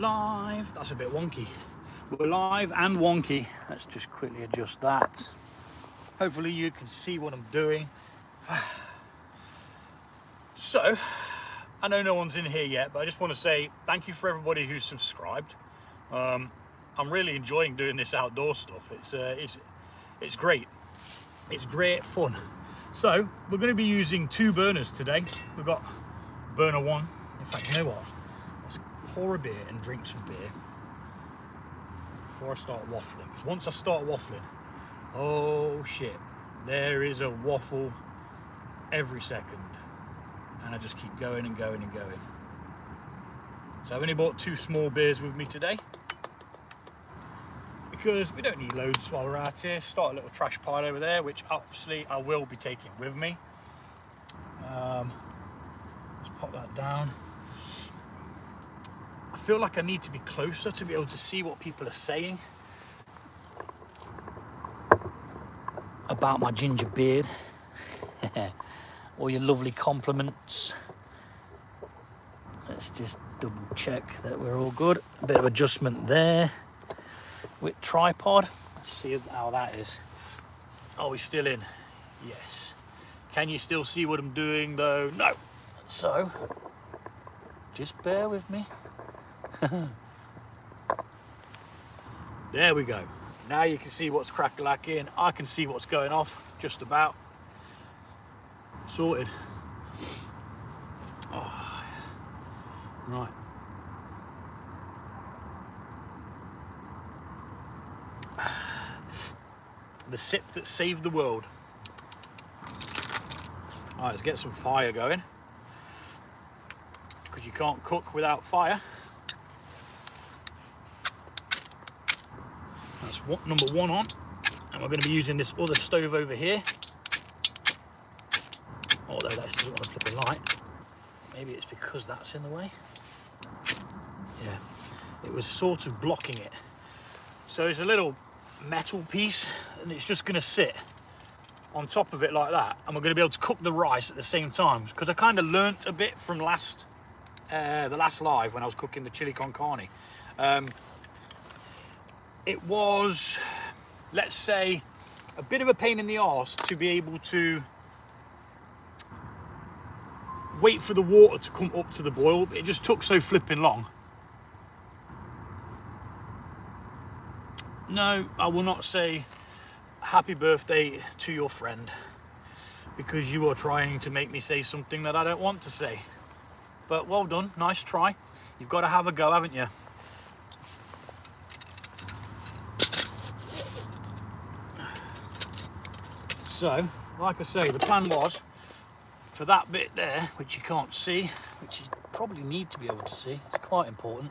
Live, that's a bit wonky. We're live and wonky. Let's just quickly adjust that. Hopefully you can see what I'm doing. So, I know no one's in here yet, but I just want to say thank you for everybody who's subscribed. I'm really enjoying doing this outdoor stuff. It's great. It's great fun. So, we're going to be using 2 burners today. We've got burner 1. In fact, you know what? Pour a beer and drink some beer before I start waffling, because once I start waffling, oh shit, there is a waffle every second, and I just keep going and going and going. So I've only bought 2 small beers with me today because we don't need loads while we're out here. Start a little trash pile over there, which obviously I will be taking with me. Let's pop that down. I feel like I need to be closer to be able to see what people are saying about my ginger beard. All your lovely compliments. Let's just double check that we're all good. A bit of adjustment there with tripod. Let's see how that is. Are we still in? Yes. Can you still see what I'm doing though? No. So, just bear with me. There we go. Now you can see what's crack-a-lacking. I can see what's going off, just about. Sorted. Oh, right. The sip that saved the world. All right, let's get some fire going, because you can't cook without fire. That's number 1 on, and we're going to be using this other stove over here. Although that doesn't want to flip a light. Maybe it's because that's in the way. Yeah, it was sort of blocking it. So it's a little metal piece, and it's just going to sit on top of it like that, and we're going to be able to cook the rice at the same time. Because I kind of learnt a bit from the last live when I was cooking the chili con carne. It was, let's say, a bit of a pain in the arse to be able to wait for the water to come up to the boil. It just took so flipping long. No, I will not say happy birthday to your friend, because you are trying to make me say something that I don't want to say. But well done, nice try. You've got to have a go, haven't you? So, like I say, the plan was for that bit there, which you can't see, which you probably need to be able to see, it's quite important.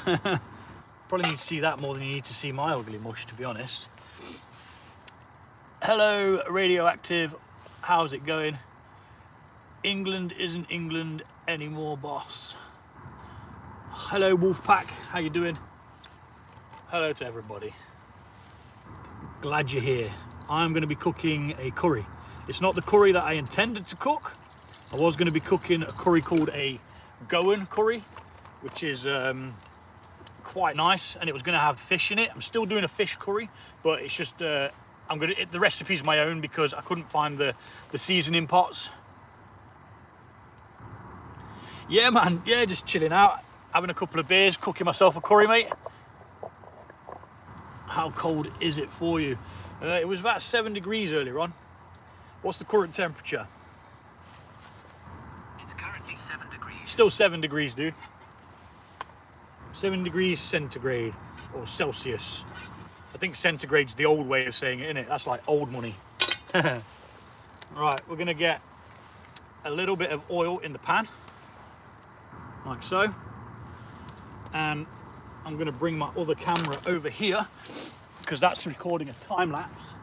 Probably need to see that more than you need to see my ugly mush, to be honest. Hello, Radioactive, how's it going? England isn't England anymore, boss. Hello, Wolfpack, how you doing? Hello to everybody. Glad you're here. I'm going to be cooking a curry. It's not the curry that I intended to cook. I was going to be cooking a curry called a goan curry, which is quite nice, and it was going to have fish in it. I'm still doing a fish curry, but it's just the recipe's my own because I couldn't find the seasoning pots. Yeah, man. Yeah, just chilling out, having a couple of beers, cooking myself a curry, mate. How cold is it for you? It was about 7 degrees earlier on. What's the current temperature? It's currently 7 degrees. Still 7 degrees, dude. 7 degrees centigrade, or Celsius. I think centigrade's the old way of saying it, isn't it? That's like old money. Right, we're gonna get a little bit of oil in the pan, like so. And I'm gonna bring my other camera over here, because that's recording a time lapse,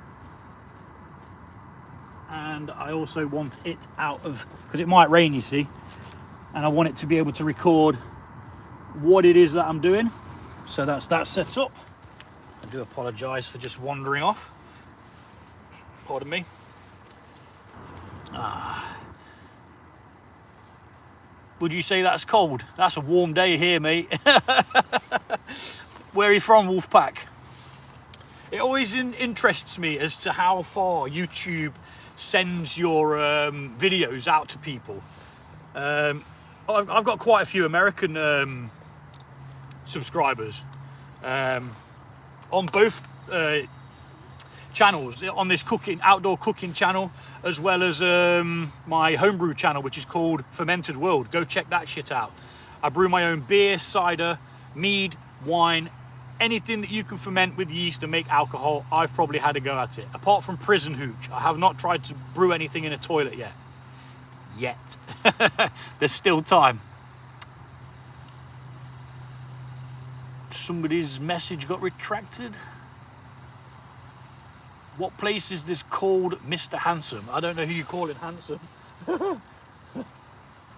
and I also want it out of, because it might rain, you see, and I want it to be able to record what it is that I'm doing. So that's that set up. I do apologize for just wandering off, pardon me. Would you say that's cold? That's a warm day here, mate. Where are you from, Wolfpack? It always interests me as to how far YouTube sends your videos out to people. I've got quite a few American subscribers on both channels, on this outdoor cooking channel, as well as my homebrew channel, which is called Fermented World. Go check that shit out. I brew my own beer, cider, mead, wine, anything that you can ferment with yeast and make alcohol. I've probably had a go at it. Apart from prison hooch, I have not tried to brew anything in a toilet yet. There's still time. Somebody's message got retracted. What place is this called Mr. Handsome? I don't know who you call it handsome.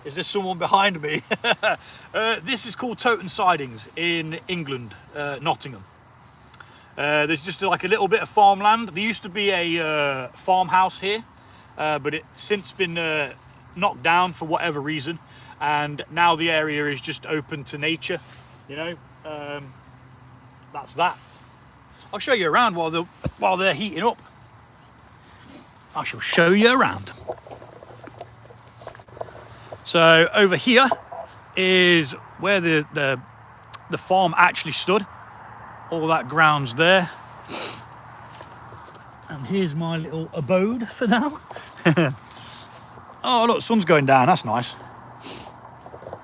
Is there someone behind me? This is called Toten Sidings in England, Nottingham. There's just like a little bit of farmland. There used to be a farmhouse here, but it's since been knocked down for whatever reason, and now the area is just open to nature. You know, that's that. I'll show you around while they're heating up. I shall show you around. So over here is where the farm actually stood. All that ground's there. And here's my little abode for now. Oh look, sun's going down, that's nice.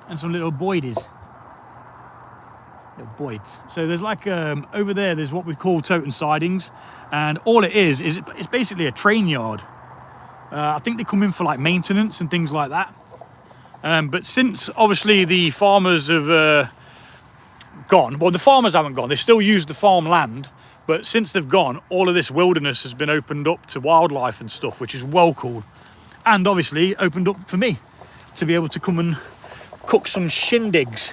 And some little boydies. Little boyds. So there's like, over there, there's what we call Toten Sidings. And all it is it's basically a train yard. I think they come in for like maintenance and things like that. But since obviously the farmers have gone, well, the farmers haven't gone, they still use the farmland, but since they've gone, all of this wilderness has been opened up to wildlife and stuff, which is well cool. And obviously opened up for me to be able to come and cook some shindigs.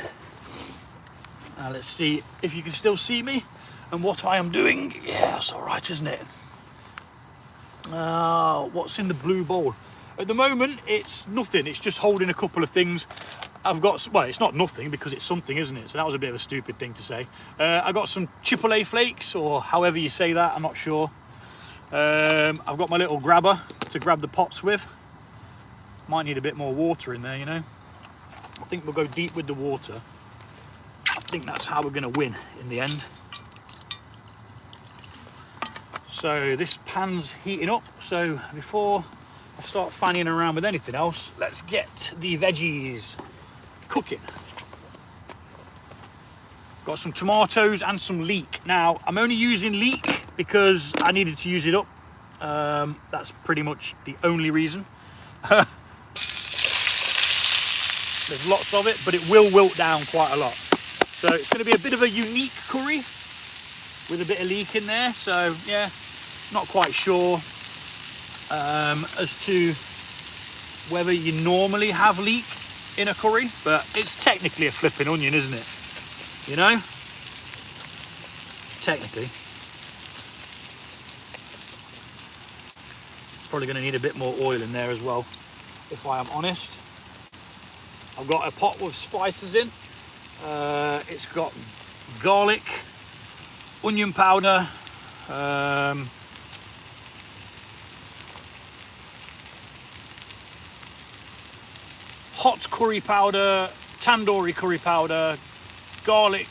Now let's see if you can still see me and what I am doing. Yeah, that's all right, isn't it? What's in the blue bowl? At the moment, it's nothing. It's just holding a couple of things. I've got, well, it's not nothing because it's something, isn't it? So that was a bit of a stupid thing to say. I got some Chipotle flakes, or however you say that, I'm not sure. I've got my little grabber to grab the pops with. Might need a bit more water in there, you know. I think we'll go deep with the water. I think that's how we're going to win in the end. So this pan's heating up. So before I start fanning around with anything else, let's get the veggies cooking. Got some tomatoes and some leek. Now I'm only using leek because I needed to use it up. That's pretty much the only reason. There's lots of it, but it will wilt down quite a lot. So it's going to be a bit of a unique curry with a bit of leek in there. So yeah, not quite sure as to whether you normally have leek in a curry, but it's technically a flipping onion, isn't it? You know, technically. Probably going to need a bit more oil in there as well, if I am honest. I've got a pot with spices in. It's got garlic, onion powder, hot curry powder, tandoori curry powder, garlic,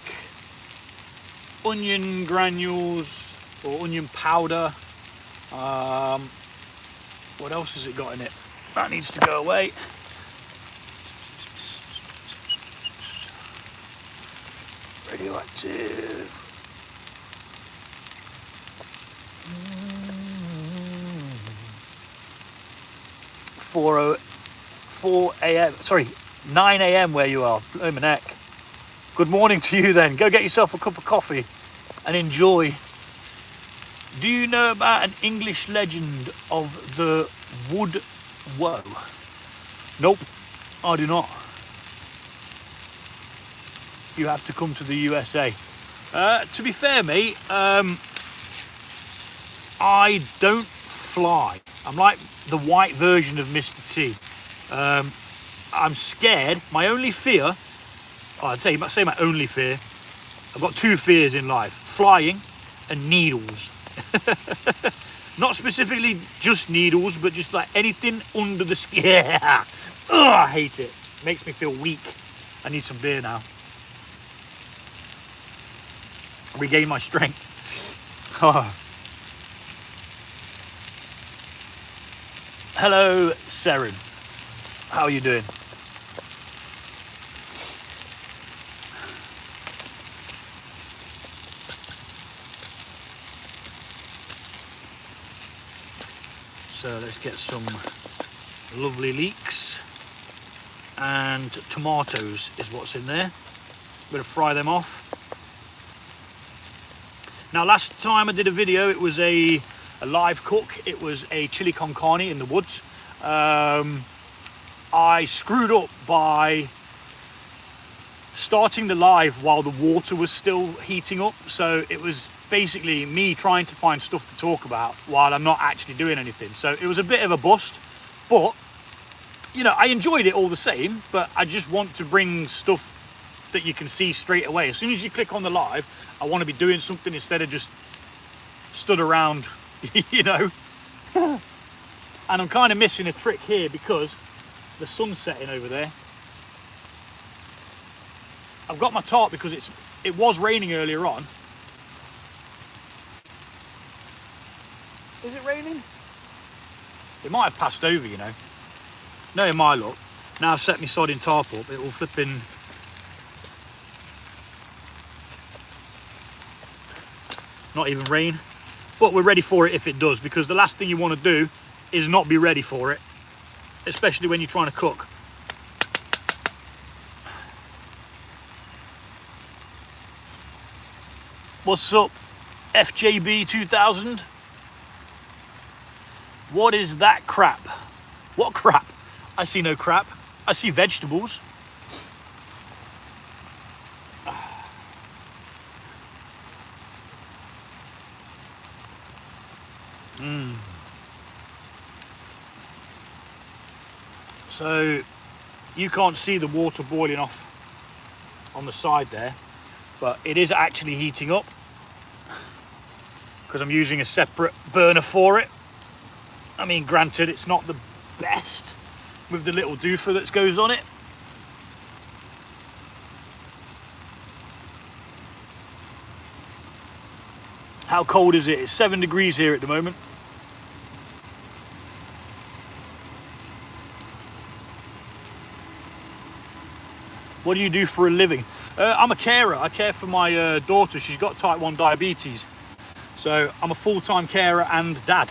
onion granules or onion powder. What else has it got in it? That needs to go away. Radioactive. 4 a.m. Sorry, 9 a.m. where you are. Blow my neck. Good morning to you then. Go get yourself a cup of coffee and enjoy. Do you know about an English legend of the wood woe? Nope, I do not. You have to come to the USA. To be fair, mate, I don't fly. I'm like the white version of Mr. T. I'm scared. My only fear, I'd say my only fear, I've got two fears in life: flying and needles. Not specifically just needles, but just like anything under the skin. Yeah. Ugh, I hate it. Makes me feel weak. I need some beer now. Regain my strength. Oh. Hello, Seren. How are you doing? So let's get some lovely leeks, and tomatoes is what's in there. Gonna fry them off. Now, last time I did a video, it was a live cook. It was a chili con carne in the woods. I screwed up by starting the live while the water was still heating up, so it was basically me trying to find stuff to talk about while I'm not actually doing anything. So it was a bit of a bust, but you know, I enjoyed it all the same. But I just want to bring stuff that you can see straight away. As soon as you click on the live, I want to be doing something instead of just stood around, you know. And I'm kind of missing a trick here because the sun's setting over there. I've got my tarp because it was raining earlier on. Is it raining? It might have passed over, you know. No, in my luck. Now I've set my sodding tarp up, it will flipping... not even rain. But we're ready for it if it does, because the last thing you want to do is not be ready for it. Especially when you're trying to cook. What's up, FJB 2000? What is that crap? What crap? I see no crap. I see vegetables. So you can't see the water boiling off on the side there, but it is actually heating up because I'm using a separate burner for it. I mean, granted, it's not the best with the little doofer that goes on it. How cold is it? It's 7 degrees here at the moment. What do you do for a living? I'm a carer. I care for my daughter. She's got type 1 diabetes. So I'm a full-time carer and dad.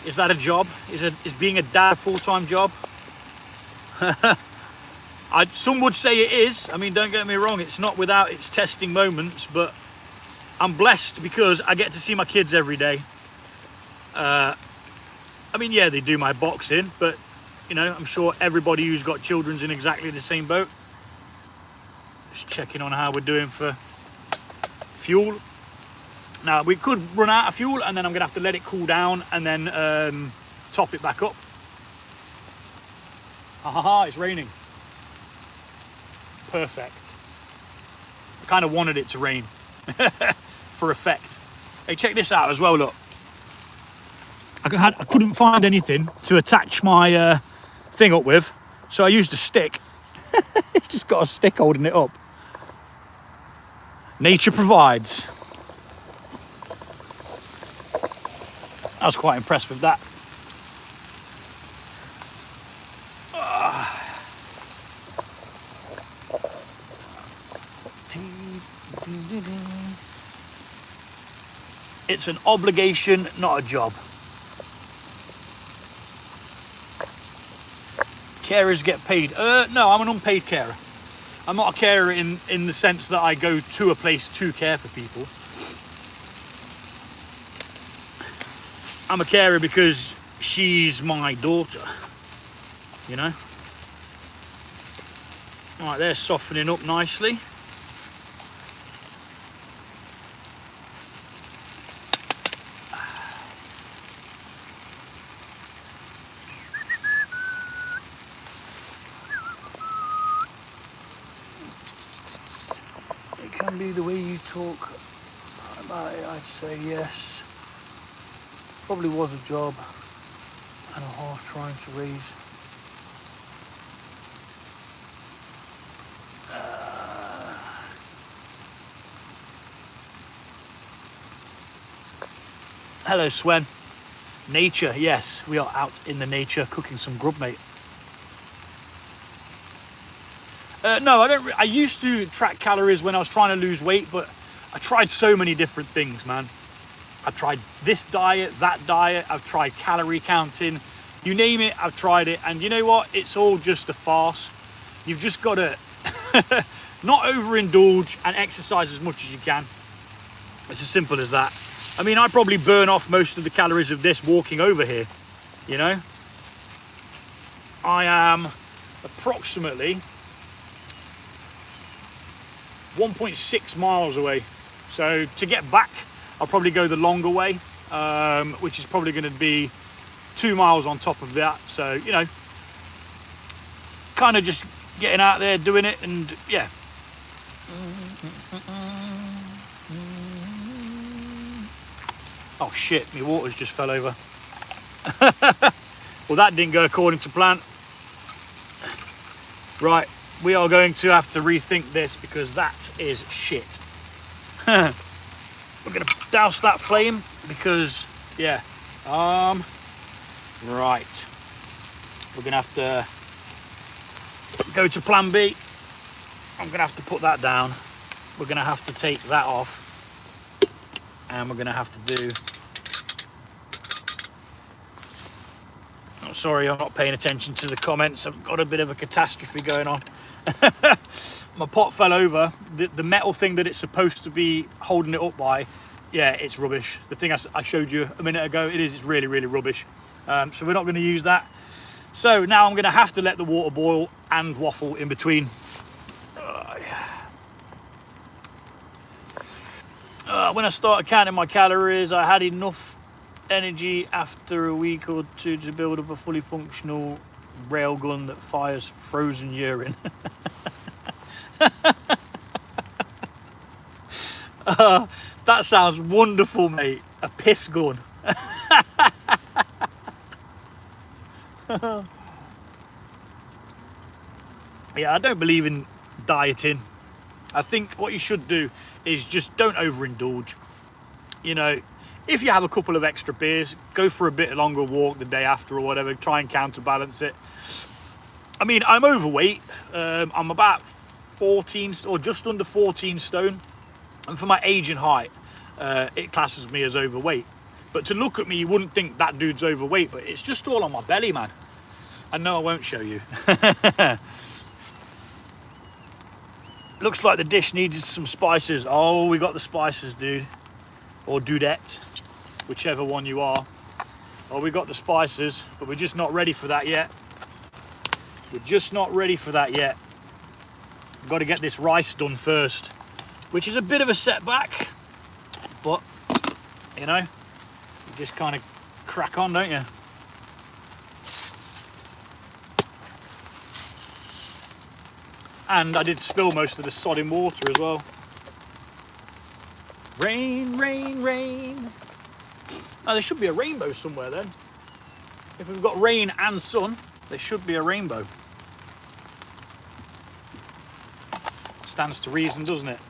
Is that a job? Is being a dad a full-time job? Some would say it is. I mean, don't get me wrong, it's not without its testing moments, but I'm blessed because I get to see my kids every day. I mean, yeah, they do my boxing, but you know, I'm sure everybody who's got children's in exactly the same boat. Just checking on how we're doing for fuel. Now, we could run out of fuel and then I'm gonna have to let it cool down and then top it back up. Ha, it's raining. Perfect. I kind of wanted it to rain for effect. Hey, check this out as well, look. I couldn't find anything to attach my thing up with, so I used a stick. Just got a stick holding it up. Nature provides. I was quite impressed with that. It's an obligation, not a job. Carers get paid. No, I'm an unpaid carer. I'm not a carer in the sense that I go to a place to care for people. I'm a carer because she's my daughter, you know. Right, they're softening up nicely. can be the way you talk about it, I'd say yes. Probably was a job and a half trying to raise. Hello, Swen. Nature, yes, we are out in the nature cooking some grub, mate. No, I don't. I used to track calories when I was trying to lose weight, but I tried so many different things, man. I tried this diet, that diet. I've tried calorie counting. You name it, I've tried it. And you know what? It's all just a farce. You've just got to not overindulge and exercise as much as you can. It's as simple as that. I mean, I probably burn off most of the calories of this walking over here, you know? I am approximately 1.6 miles away. So to get back, I'll probably go the longer way, which is probably going to be 2 miles on top of that. So, you know, kind of just getting out there, doing it, and yeah. Oh shit, my waters just fell over. Well, that didn't go according to plan. Right, we are going to have to rethink this because that is shit. We're gonna douse that flame because, yeah, right. We're gonna have to go to plan B. I'm gonna have to put that down. We're gonna have to take that off. And we're gonna have to do, I'm sorry, I'm not paying attention to the comments. I've got a bit of a catastrophe going on. My pot fell over. The metal thing that it's supposed to be holding it up by, yeah, it's rubbish. The thing I showed you a minute ago, it's really, really rubbish. So we're not gonna use that. So now I'm gonna have to let the water boil and waffle in between. When I started counting my calories, I had enough energy after a week or two to build up a fully functional railgun that fires frozen urine. That sounds wonderful, mate. A piss gun. Yeah, I don't believe in dieting. I think what you should do is just don't overindulge. You know, if you have a couple of extra beers, go for a bit longer walk the day after or whatever, try and counterbalance it. I mean, I'm overweight. I'm about 14 or just under 14 stone. And for my age and height, it classes me as overweight. But to look at me, you wouldn't think that dude's overweight, but it's just all on my belly, man. And no, I won't show you. Looks like the dish needed some spices. Oh, we got the spices, dude. Or dudette, whichever one you are. Oh, we got the spices, but we're just not ready for that yet. We're just not ready for that yet. We've got to get this rice done first, which is a bit of a setback. But, you know, you just kind of crack on, don't you? And I did spill most of the sodding water as well. Rain, rain, rain. Oh, there should be a rainbow somewhere then. If we've got rain and sun, there should be a rainbow. Stands to reason, doesn't it?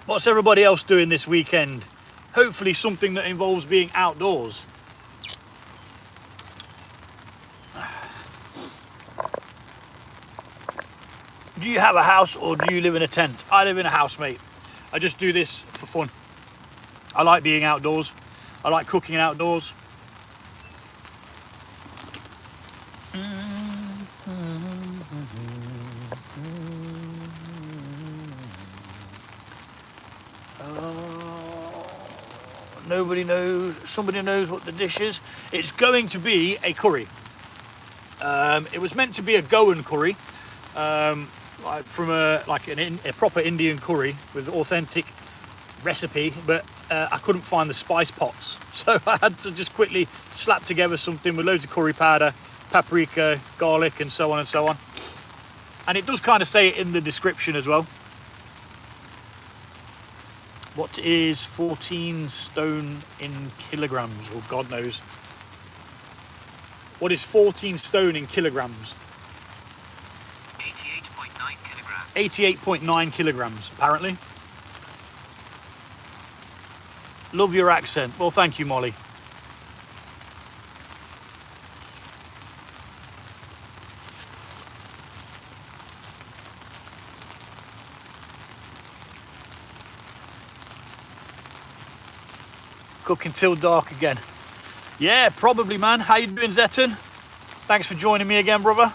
What's everybody else doing this weekend? Hopefully something that involves being outdoors. Do you have a house or do you live in a tent? I live in a house, mate. I just do this for fun. I like being outdoors. I like cooking outdoors. Nobody knows. Somebody knows what the dish is. It's going to be a curry. It was meant to be a goan curry. From a proper Indian curry with authentic recipe, but I couldn't find the spice pots, so I had to just quickly slap together something with loads of curry powder, paprika, garlic, and so on and so on. And it does kind of say it in the description as well. What is 14 stone in kilograms? Or God knows. What is 14 stone in kilograms? 88.9 kilograms. 88.9 kilograms, apparently. Love your accent. Well, thank you, Molly. Cooking till dark again. Yeah, probably, man. How you doing, Zeton? Thanks for joining me again, brother.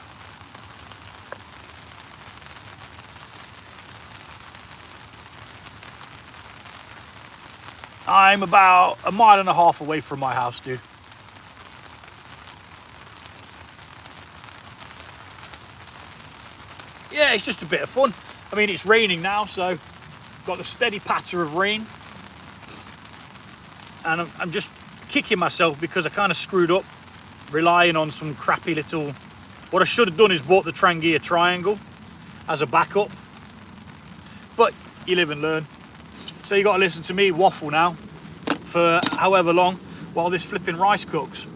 I'm about a mile and a half away from my house, dude. Yeah, it's just a bit of fun. I mean, it's raining now, so got the steady patter of rain. And I'm just kicking myself because I kind of screwed up relying on some crappy little... What I should have done is bought the Trangia triangle as a backup. But you live and learn. So you got to listen to me waffle now for however long while this flipping rice cooks.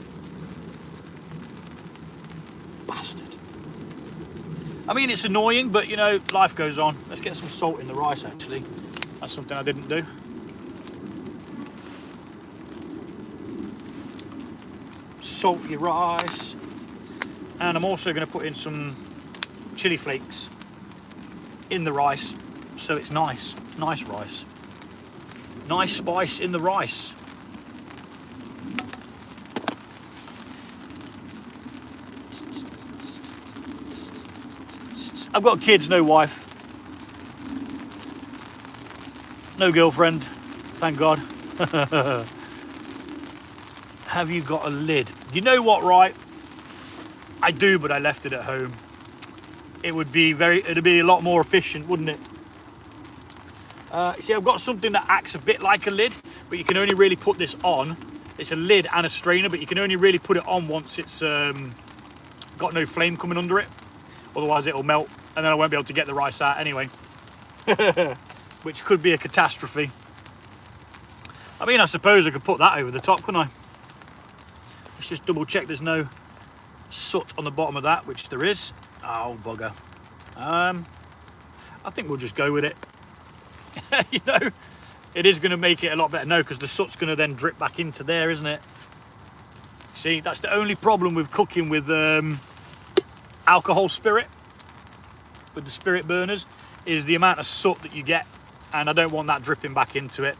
Bastard. I mean, it's annoying, but you know, life goes on. Let's get some salt in the rice, actually. That's something I didn't do. Salt your rice. And I'm also going to put in some chili flakes in the rice so it's nice. Nice rice. Nice spice in the rice. I've got kids, no wife. No girlfriend, thank God. Have you got a lid? You know what, right? I do, but I left it at home. It'd be a lot more efficient, wouldn't it? See, I've got something that acts a bit like a lid, but you can only really put this on. It's a lid and a strainer, but you can only really put it on once it's got no flame coming under it. Otherwise it'll melt, and then I won't be able to get the rice out anyway. Which could be a catastrophe. I mean, I suppose I could put that over the top, couldn't I? Let's just double check there's no soot on the bottom of that, which there is. Oh, bugger. I think we'll just go with it. You know, it is going to make it a lot better. No, because the soot's going to then drip back into there, isn't it? See, that's the only problem with cooking with alcohol spirit, with the spirit burners, is the amount of soot that you get, and I don't want that dripping back into it.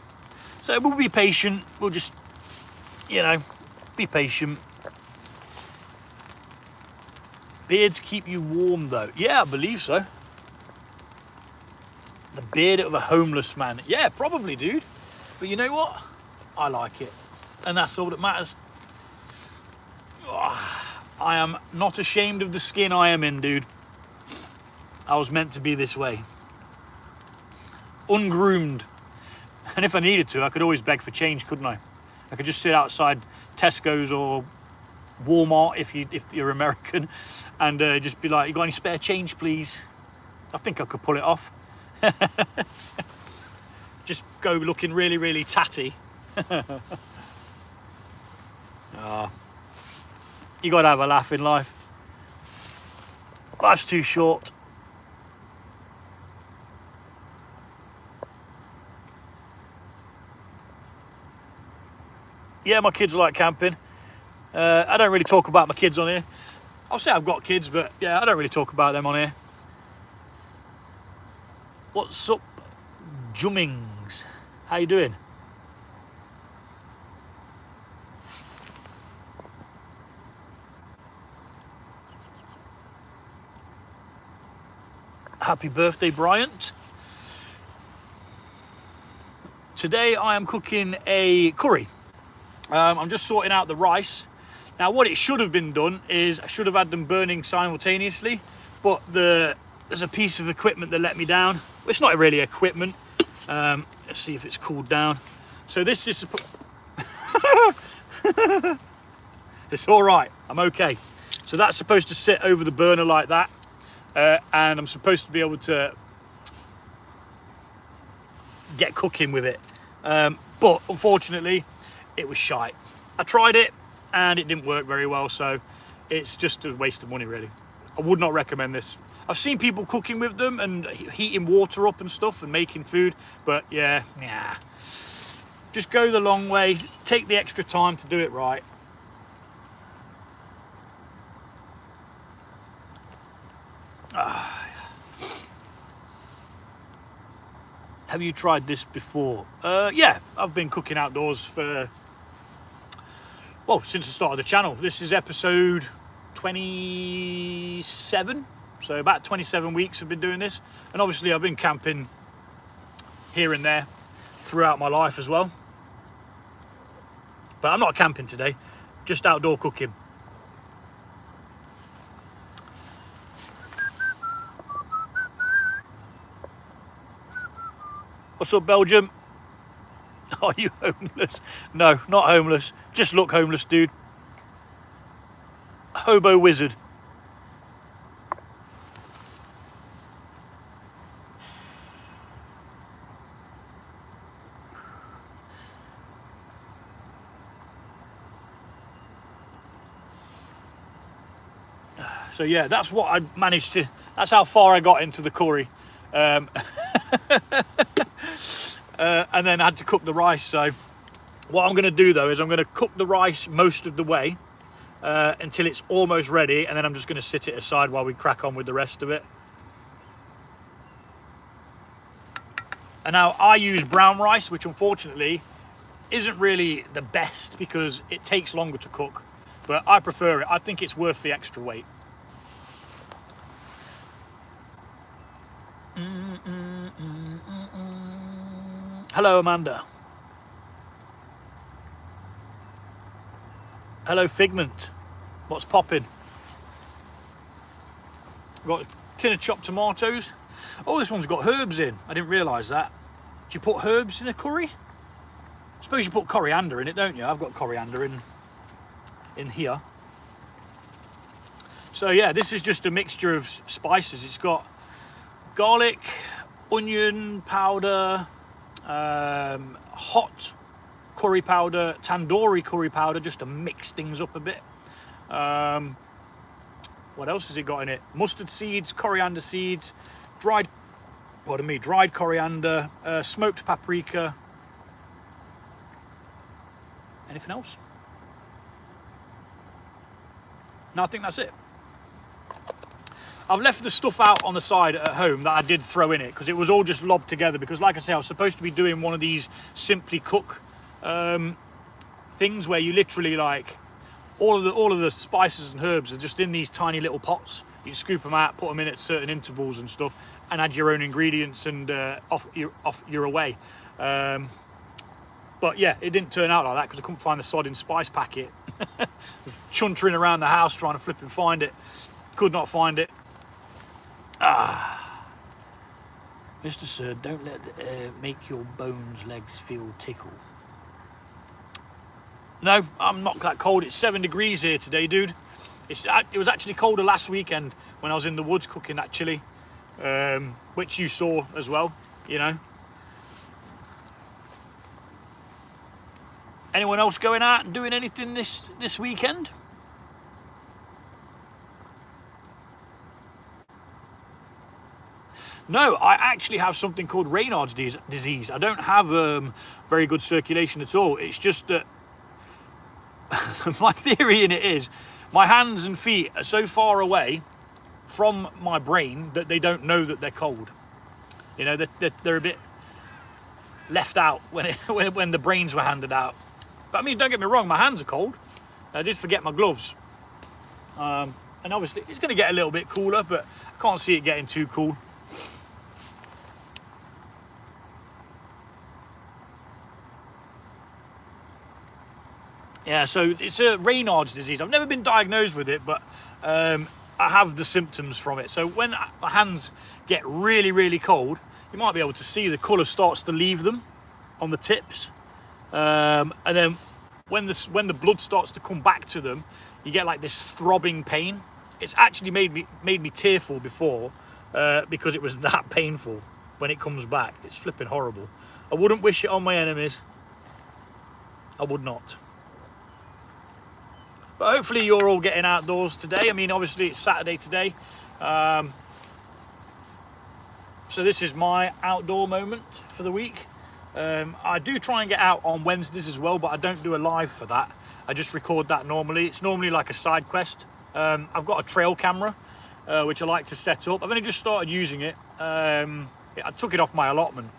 So we'll be patient. We'll just, you know, be patient. Beards keep you warm, though. Yeah, I believe so. The beard of a homeless man. Yeah, probably, dude. But you know what? I like it. And that's all that matters. Oh, I am not ashamed of the skin I am in, dude. I was meant to be this way. Ungroomed. And if I needed to, I could always beg for change, couldn't I? I could just sit outside Tesco's or Walmart if you're American, and just be like, you got any spare change, please? I think I could pull it off. Just go looking really, really tatty. You gotta have a laugh in life. Life's too short. Yeah, my kids like camping. I don't really talk about my kids on here. I'll say I've got kids, but yeah, I don't really talk about them on here. What's up, Jummings? How you doing? Happy birthday, Bryant. Today I am cooking a curry. I'm just sorting out the rice. Now what it should have been done is I should have had them burning simultaneously, but there's a piece of equipment that let me down. It's not really equipment. Let's see if it's cooled down. So this is... It's all right, I'm okay. So that's supposed to sit over the burner like that, and I'm supposed to be able to get cooking with it, but unfortunately it was shite. I tried it and it didn't work very well, so it's just a waste of money really. I would not recommend this. I've seen people cooking with them and heating water up and stuff and making food, but yeah, just go the long way, take the extra time to do it right. Have you tried this before? Yeah, I've been cooking outdoors for, well, since the start of the channel. This is episode 27, so about 27 weeks I've been doing this. And obviously I've been camping here and there throughout my life as well. But I'm not camping today, just outdoor cooking. What's up, Belgium? Are you homeless? No, not homeless. Just look homeless, dude. Hobo wizard. So yeah, that's what I managed to, that's how far I got into the curry. And then I had to cook the rice. So what I'm going to do though is I'm going to cook the rice most of the way until it's almost ready, and then I'm just going to sit it aside while we crack on with the rest of it. And now I use brown rice, which unfortunately isn't really the best because it takes longer to cook, but I prefer it. I think it's worth the extra weight. Hello, Amanda. Hello, Figment. What's popping? Got a tin of chopped tomatoes. Oh, this one's got herbs in. I didn't realise that. Do you put herbs in a curry? I suppose you put coriander in it, don't you? I've got coriander in here. So yeah, this is just a mixture of spices. It's got garlic, onion powder, hot curry powder, tandoori curry powder, just to mix things up a bit. What else has it got in it? Mustard seeds, coriander seeds, dried coriander, smoked paprika. Anything else? No, I think that's it. I've left the stuff out on the side at home that I did throw in it because it was all just lobbed together, because like I say, I was supposed to be doing one of these simply cook things where you literally, like, all of the spices and herbs are just in these tiny little pots. You scoop them out, put them in at certain intervals and stuff, and add your own ingredients, and off you're away. But yeah, it didn't turn out like that because I couldn't find the sodding spice packet. I was chuntering around the house trying to flip and find it. Could not find it. Mr. Sir, don't let make your bones legs feel tickle. No, I'm not that cold. It's 7 degrees here today, dude. It was actually colder last weekend when I was in the woods cooking that chili, which you saw as well, you know. Anyone else going out and doing anything this weekend? No, I actually have something called Raynaud's disease. I don't have very good circulation at all. It's just that my theory in it is my hands and feet are so far away from my brain that they don't know that they're cold. You know, they're a bit left out when the brains were handed out. But I mean, don't get me wrong, my hands are cold. I did forget my gloves. And obviously it's going to get a little bit cooler, but I can't see it getting too cool. Yeah, so it's a Raynaud's disease. I've never been diagnosed with it, but I have the symptoms from it. So when my hands get really, really cold, you might be able to see the colour starts to leave them on the tips. And then when the blood starts to come back to them, you get like this throbbing pain. It's actually made me tearful before, because it was that painful when it comes back. It's flipping horrible. I wouldn't wish it on my enemies. I would not. But hopefully you're all getting outdoors today. I mean, obviously it's Saturday today. So this is my outdoor moment for the week. I do try and get out on Wednesdays as well, but I don't do a live for that. I just record that normally. It's normally like a side quest. I've got a trail camera, which I like to set up. I've only just started using it. I took it off my allotment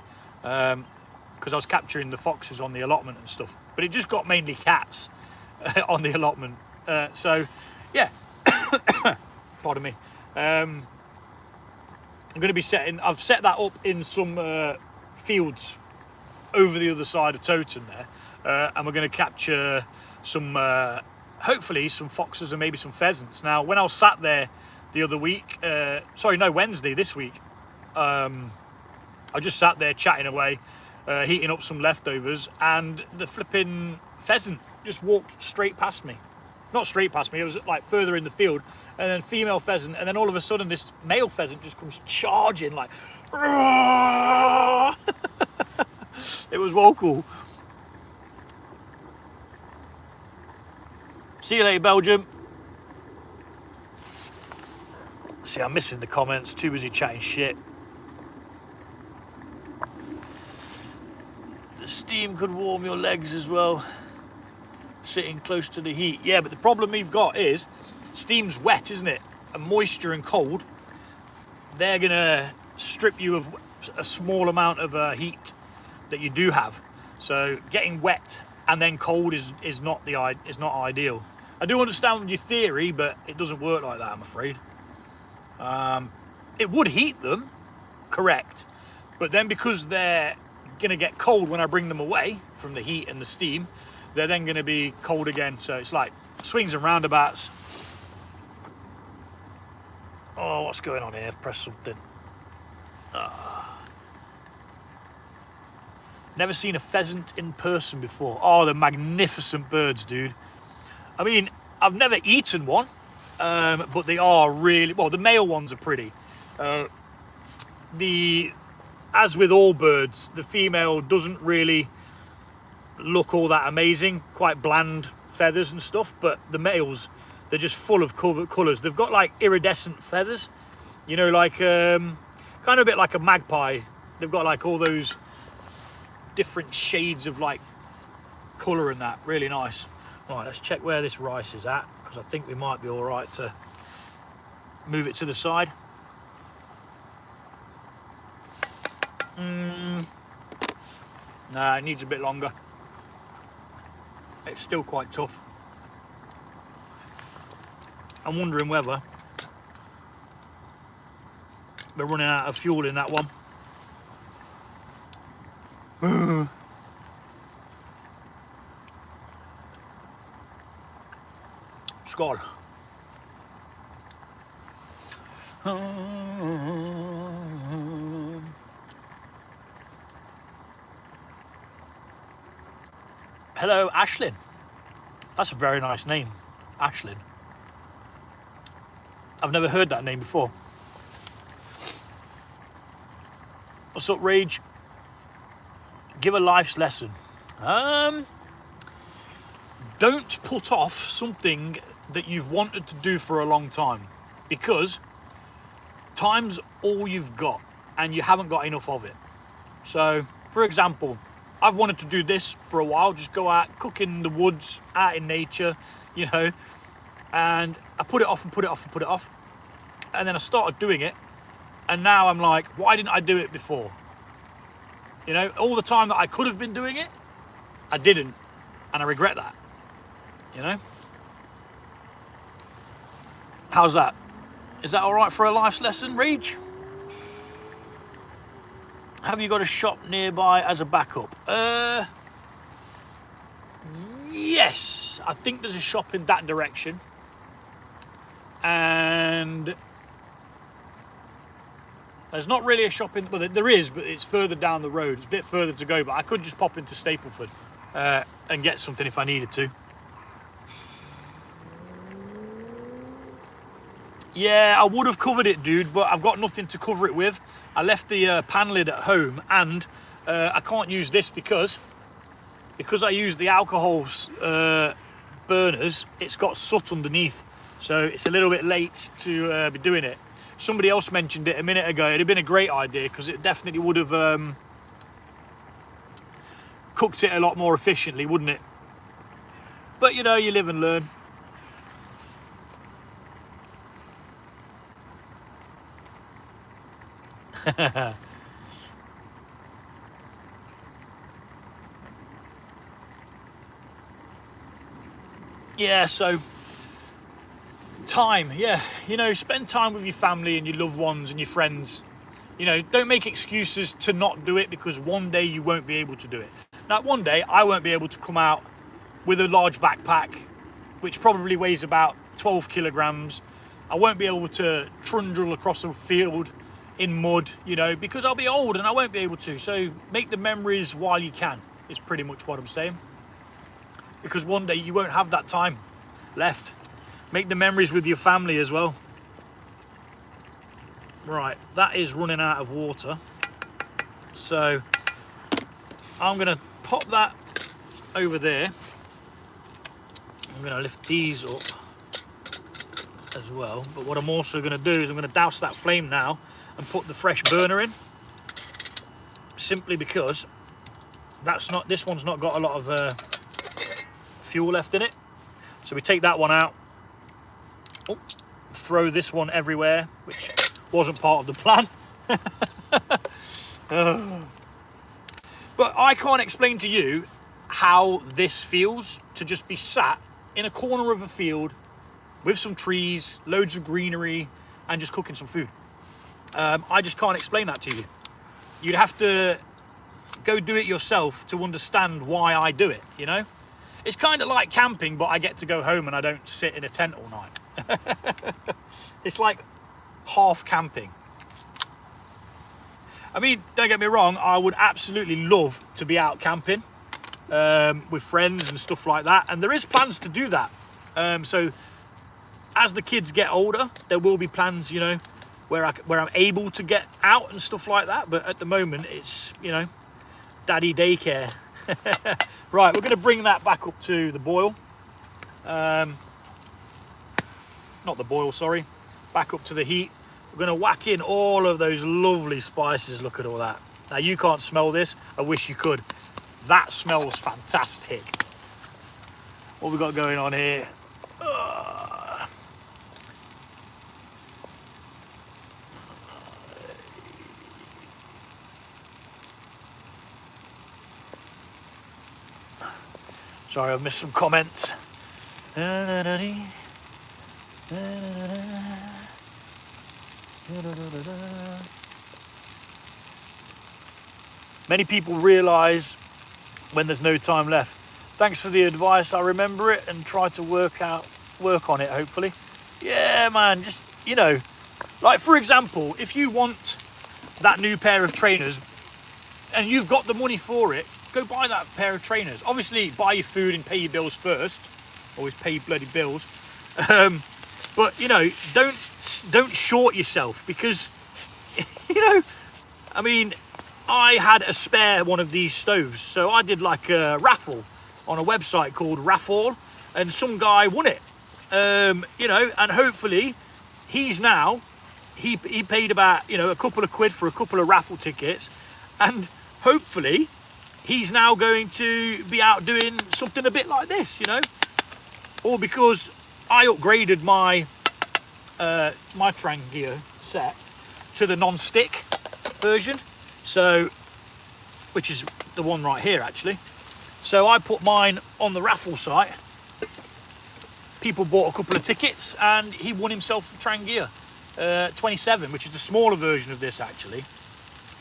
because I was capturing the foxes on the allotment and stuff. But it just got mainly cats on the allotment. So, yeah, pardon me. I'm going to be I've set that up in some fields over the other side of Toten there. And we're going to capture some, hopefully some foxes and maybe some pheasants. Now, when I was sat there the other week, Wednesday this week, I just sat there chatting away, heating up some leftovers, and the flipping pheasant just walked straight past me. Not straight past me, it was like further in the field, and then female pheasant, and then all of a sudden this male pheasant just comes charging like, it was vocal. See you later, Belgium. See, I'm missing the comments, too busy chatting shit. The steam could warm your legs as well, sitting close to the heat. Yeah, but the problem we've got is steam's wet, isn't it? And moisture and cold, they're gonna strip you of a small amount of heat that you do have. So getting wet and then cold is not ideal. I do understand your theory, but it doesn't work like that, I'm afraid. It would heat them, correct, but then because they're gonna get cold when I bring them away from the heat and the steam, they're then gonna be cold again. So it's like swings and roundabouts. Oh, what's going on here? I've pressed something. Never seen a pheasant in person before. Oh, they're magnificent birds, dude. I mean, I've never eaten one, but they are really, well, the male ones are pretty. As with all birds, the female doesn't really look all that amazing, quite bland feathers and stuff, but the males, they're just full of colours. They've got like iridescent feathers, you know, like kind of a bit like a magpie. They've got like all those different shades of like colour and that, really nice. Right, let's check where this rice is at, because I think we might be all right to move it to the side. Nah, it needs a bit longer. It's still quite tough. I'm wondering whether we're running out of fuel in that one. Skål. Hello, Ashlyn. That's a very nice name, Ashlyn. I've never heard that name before. What's up, Rage? Give a life's lesson. Don't put off something that you've wanted to do for a long time, because time's all you've got and you haven't got enough of it. So, for example, I've wanted to do this for a while, just go out, cook in the woods, out in nature, you know, and I put it off and put it off and put it off. And then I started doing it, and now I'm like, why didn't I do it before? You know, all the time that I could have been doing it, I didn't, and I regret that, you know? How's that? Is that all right for a life's lesson, Rage? Have you got a shop nearby as a backup? Yes, I think there's a shop in that direction. And there's not really a shop in, well, there is, but it's further down the road. It's a bit further to go, but I could just pop into Stapleford and get something if I needed to. Yeah, I would have covered it, dude, but I've got nothing to cover it with. I left the pan lid at home, and I can't use this because I use the alcohol burners. It's got soot underneath, so it's a little bit late to be doing it. Somebody else mentioned it a minute ago. It'd have been a great idea because it definitely would have cooked it a lot more efficiently, wouldn't it? But you know, you live and learn. Yeah, so time, yeah, you know, spend time with your family and your loved ones and your friends. You know, don't make excuses to not do it, because one day you won't be able to do it. Now, one day I won't be able to come out with a large backpack, which probably weighs about 12 kilograms. I won't be able to trundle across a field in mud, you know, because I'll be old and I won't be able to. So make the memories while you can, is pretty much what I'm saying. Because one day you won't have that time left. Make the memories with your family as well. Right, that is running out of water. So I'm gonna pop that over there. I'm gonna lift these up as well. But what I'm also gonna do is I'm gonna douse that flame now and put the fresh burner in. Simply because this one's not got a lot of fuel left in it. So we take that one out. Oh, throw this one everywhere, which wasn't part of the plan. But I can't explain to you how this feels to just be sat in a corner of a field with some trees, loads of greenery, and just cooking some food. I just can't explain that to you. You'd have to go do it yourself to understand why I do it, you know? It's kind of like camping, but I get to go home and I don't sit in a tent all night. It's like half camping. I mean, don't get me wrong, I would absolutely love to be out camping with friends and stuff like that, and there is plans to do that. So as the kids get older, there will be plans, you know, where I'm able to get out and stuff like that, but at the moment it's, you know, daddy daycare. Right, we're going to bring that back up to the boil. Not the boil, sorry. Back up to the heat. We're going to whack in all of those lovely spices. Look at all that. Now, you can't smell this. I wish you could. That smells fantastic. What we got going on here? Sorry, I've missed some comments. Many people realise when there's no time left. Thanks for the advice. I remember it and try to work on it, hopefully. Yeah, man, just, you know, like for example, if you want that new pair of trainers and you've got the money for it, go buy that pair of trainers. Obviously, buy your food and pay your bills first. Always pay your bloody bills. But, you know, don't short yourself, because, you know, I mean, I had a spare one of these stoves. So I did like a raffle on a website called Raffle, and some guy won it. You know, and hopefully he's now, he paid about, you know, a couple of quid for a couple of raffle tickets, and hopefully he's now going to be out doing something a bit like this, you know, or because I upgraded my my Trangia set to the non-stick version, so, which is the one right here actually. So I put mine on the raffle site. People bought a couple of tickets and he won himself a Trangia 27, which is the smaller version of this actually,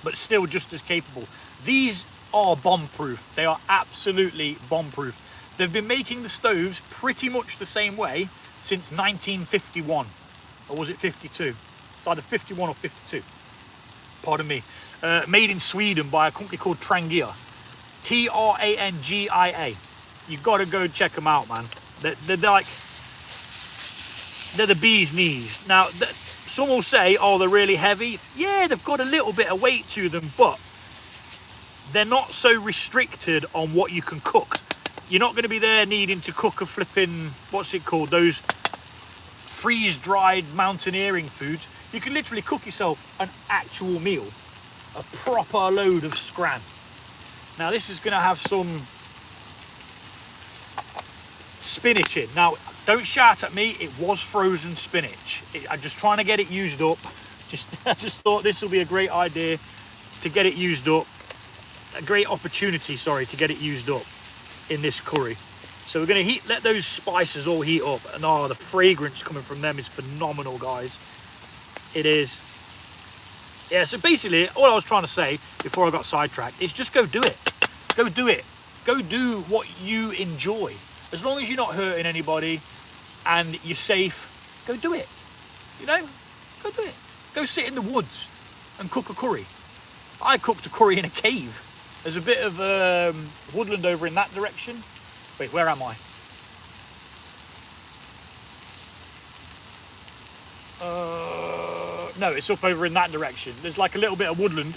but still just as capable. These are bomb-proof. They are absolutely bomb-proof. They've been making the stoves pretty much the same way since 1951, or was it 52? It's either 51 or 52. Pardon me. Made in Sweden by a company called Trangia. Trangia. You've got to go check them out, man. They're like, they're the bee's knees. Now, some will say, oh, they're really heavy. Yeah, they've got a little bit of weight to them, but they're not so restricted on what you can cook. You're not going to be there needing to cook a flipping, what's it called, those freeze-dried mountaineering foods. You can literally cook yourself an actual meal, a proper load of scran. Now, this is going to have some spinach in. Now, don't shout at me, it was frozen spinach. I'm just trying to get it used up. I just thought this will be a great idea to get it used up. A great opportunity, sorry, to get it used up in this curry. So we're going to let those spices all heat up, and the fragrance coming from them is phenomenal, guys. It is. Yeah, so basically all I was trying to say before I got sidetracked is just go do it. Go do it. Go do what you enjoy. As long as you're not hurting anybody and you're safe, go do it. You know, go do it. Go sit in the woods and cook a curry. I cooked a curry in a cave. There's a bit of woodland over in that direction. Wait, where am I? No, it's up over in that direction. There's like a little bit of woodland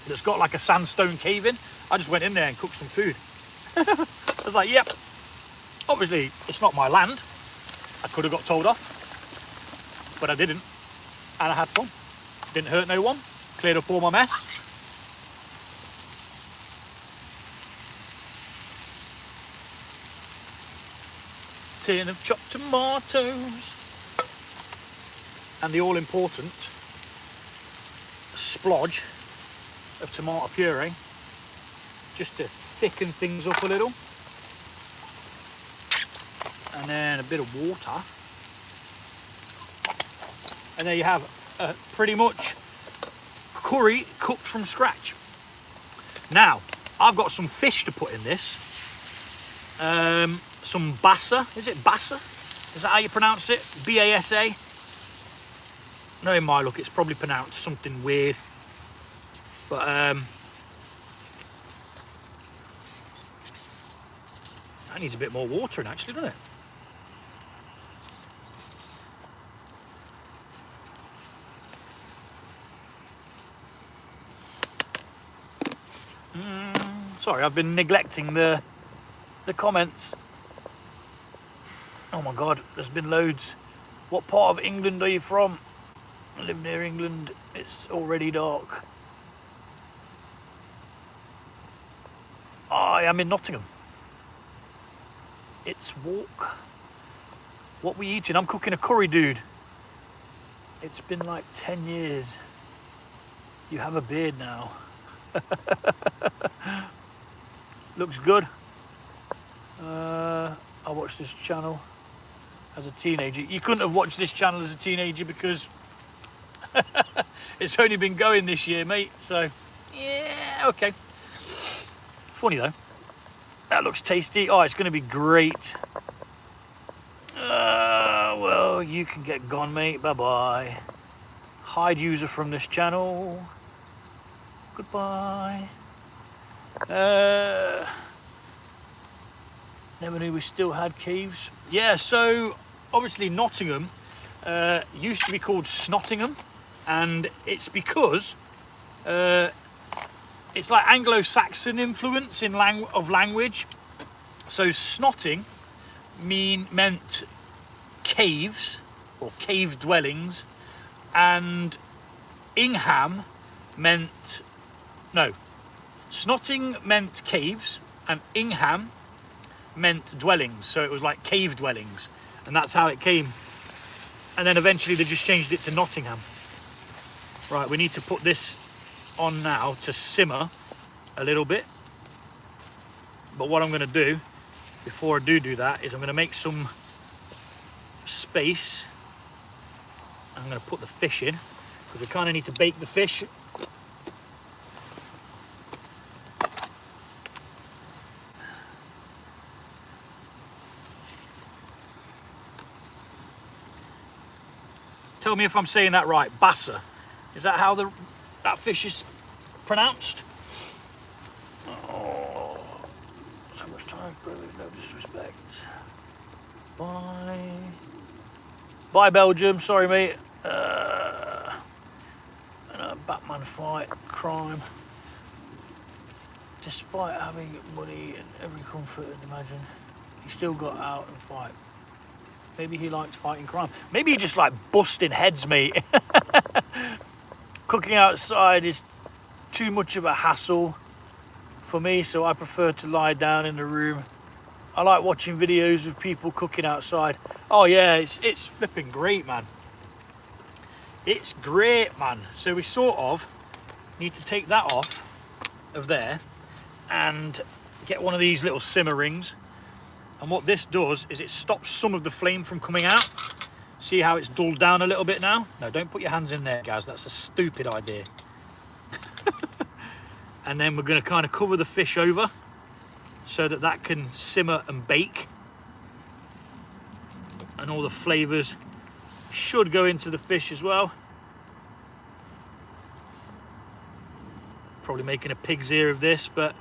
that's got like a sandstone cave in. I just went in there and cooked some food. I was like, yep. Obviously, it's not my land. I could have got told off, but I didn't. And I had fun. Didn't hurt no one. Cleared up all my mess. Tin of chopped tomatoes. And the all-important splodge of tomato puree, just to thicken things up a little. And then a bit of water. And there you have pretty much curry cooked from scratch. Now, I've got some fish to put in this. Some basa. Is it basa? Is that how you pronounce it? B-A-S-A? No, in my look, it's probably pronounced something weird. But, that needs a bit more water in, actually, doesn't it? Sorry, I've been neglecting the comments. Oh my God, there's been loads. What part of England are you from? I live near England. It's already dark. I am in Nottingham. It's walk. What we eating? I'm cooking a curry, dude. It's been like 10 years. You have a beard now. Looks good. I watched this channel as a teenager. You couldn't have watched this channel as a teenager because it's only been going this year, mate. So, yeah, okay. Funny though. That looks tasty. Oh, it's going to be great. Well, you can get gone, mate. Bye-bye. Hide user from this channel. Goodbye. Never knew we still had caves. Yeah, so obviously Nottingham used to be called Snottingham, and it's because it's like Anglo-Saxon influence in language. So snotting meant caves or cave dwellings, and Ingham meant snotting meant caves, and Ingham meant dwellings. So it was like cave dwellings, and that's how it came. And then eventually they just changed it to Nottingham. Right, we need to put this on now to simmer a little bit. But what I'm going to do before I do that is I'm going to make some space. I'm going to put the fish in because we kind of need to bake the fish. Tell me if I'm saying that right. Basa. Is that how that fish is pronounced? Oh, so much time, no disrespect. Bye. Bye Belgium, sorry mate. Batman fight, crime. Despite having money and every comfort and imagine, he still got out and fight. Maybe he likes fighting crime. Maybe he just like busting heads, mate. Cooking outside is too much of a hassle for me, so I prefer to lie down in the room. I like watching videos of people cooking outside. Oh yeah, it's flipping great, man. It's great, man. So we sort of need to take that off of there and get one of these little simmer rings. And what this does is it stops some of the flame from coming out. See how it's dulled down a little bit now? No, don't put your hands in there, guys. That's a stupid idea. And then we're going to kind of cover the fish over so that that can simmer and bake. And all the flavours should go into the fish as well. Probably making a pig's ear of this, but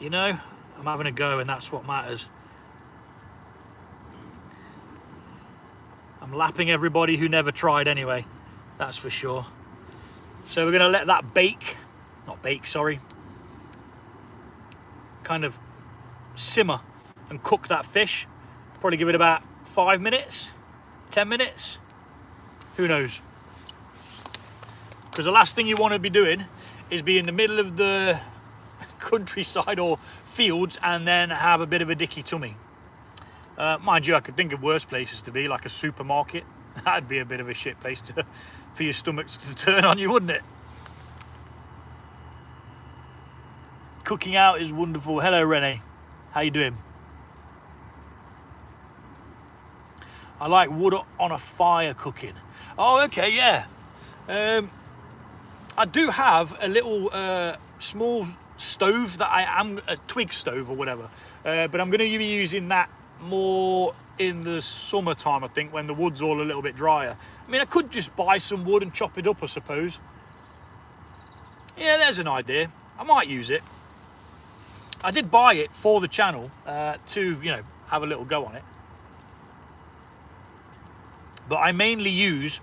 you know, I'm having a go and that's what matters. I'm lapping everybody who never tried anyway, that's for sure. So we're going to let that bake, not bake, sorry, kind of simmer and cook that fish. Probably give it about 5 minutes, 10 minutes, who knows. Because the last thing you want to be doing is be in the middle of the countryside or fields and then have a bit of a dicky tummy. Mind you, I could think of worse places to be, like a supermarket. That'd be a bit of a shit place for your stomachs to turn on you, wouldn't it? Cooking out is wonderful. Hello, Renee. How you doing? I like wood on a fire cooking. Oh, okay, yeah. I do have a little small stove that a twig stove or whatever, but I'm going to be using that more in the summertime, I think, when the wood's all a little bit drier. I mean, I could just buy some wood and chop it up, I suppose. Yeah, there's an idea. I might use it. I did buy it for the channel to, you know, have a little go on it. But I mainly use,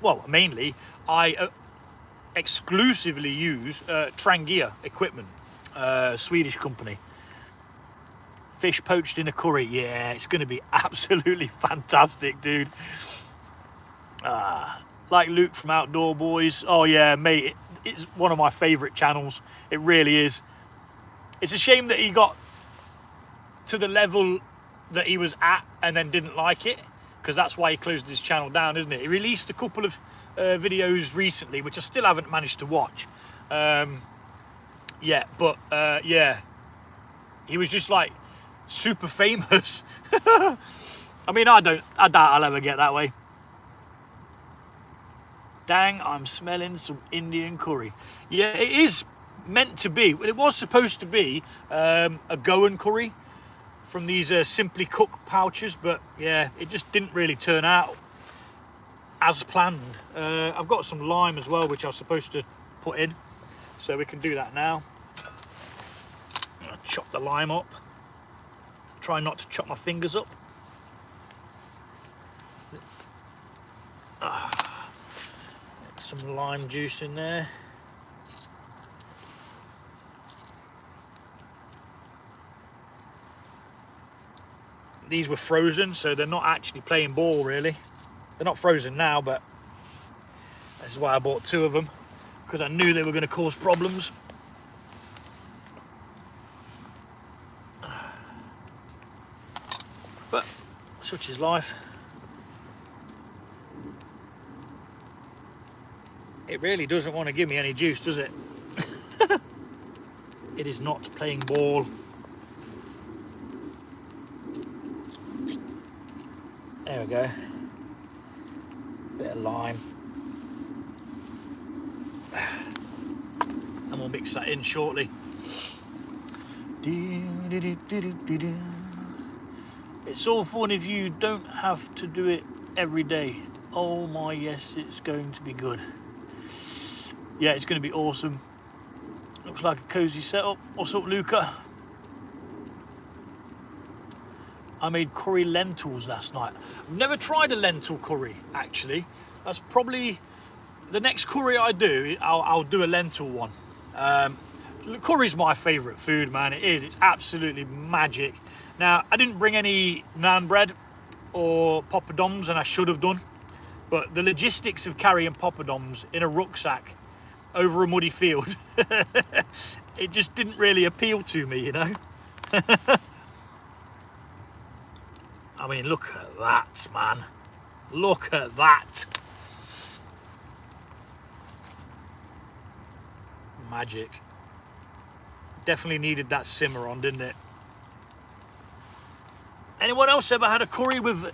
well, I exclusively use Trangia equipment, Swedish company. Fish poached in a curry, yeah, it's going to be absolutely fantastic, dude. Like Luke from Outdoor Boys, oh yeah, mate, it's one of my favourite channels, it really is. It's a shame that he got to the level that he was at and then didn't like it, because that's why he closed his channel down, isn't it? He released a couple of videos recently, which I still haven't managed to watch. Yeah, he was just like super famous. I mean, I doubt I'll ever get that way. Dang, I'm smelling some Indian curry. Yeah, it is meant to be. Well, it was supposed to be a goan curry from these Simply Cook pouches, but yeah, it just didn't really turn out as planned. I've got some lime as well, which I was supposed to put in, so we can do that now. I'm gonna chop the lime up. Try not to chop my fingers up. Some lime juice in there. These were frozen, so they're not actually playing ball really. They're not frozen now, but this is why I bought 2 of them, because I knew they were going to cause problems. But such is life. It really doesn't want to give me any juice, does it? It is not playing ball. There we go. Bit of lime. And we'll mix that in shortly. It's all fun if you don't have to do it every day. Oh my, yes, it's going to be good. Yeah, it's going to be awesome. Looks like a cozy setup. What's up, Luca? I made curry lentils last night. I've never tried a lentil curry, actually. That's probably the next curry I do. I'll do a lentil one. Curry's my favourite food, man. It is. It's absolutely magic. Now, I didn't bring any naan bread or poppadoms, and I should have done. But the logistics of carrying poppadoms in a rucksack over a muddy field, it just didn't really appeal to me, you know. I mean, look at that, man. Look at that. Magic. Definitely needed that simmer on, didn't it? Anyone else ever had a curry with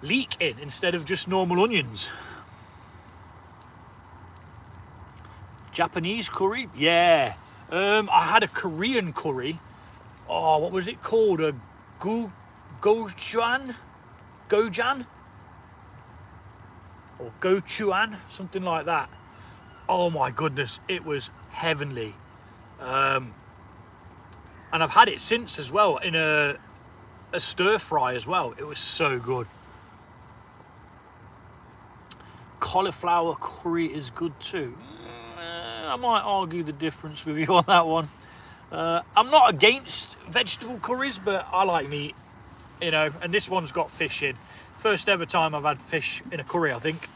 leek in instead of just normal onions? Japanese curry? Yeah. I had a Korean curry. Oh, what was it called? A goan? Or gochuan? Something like that. Oh my goodness, it was heavenly. And I've had it since as well in a stir fry as well. It was so good. Cauliflower curry is good too. I might argue the difference with you on that one. I'm not against vegetable curries, but I like meat, you know, and this one's got fish in. First ever time I've had fish in a curry, I think.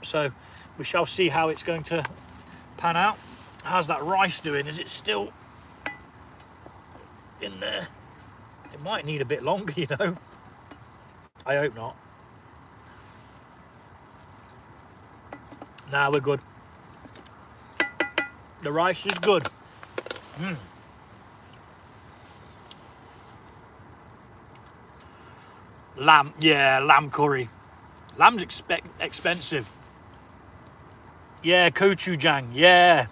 So we shall see how it's going to pan out. How's that rice doing? Is it still in there? It might need a bit longer, you know. I hope not. Nah, we're good. The rice is good. Lamb, yeah, lamb curry. Lamb's expensive. Yeah, gochujang, yeah.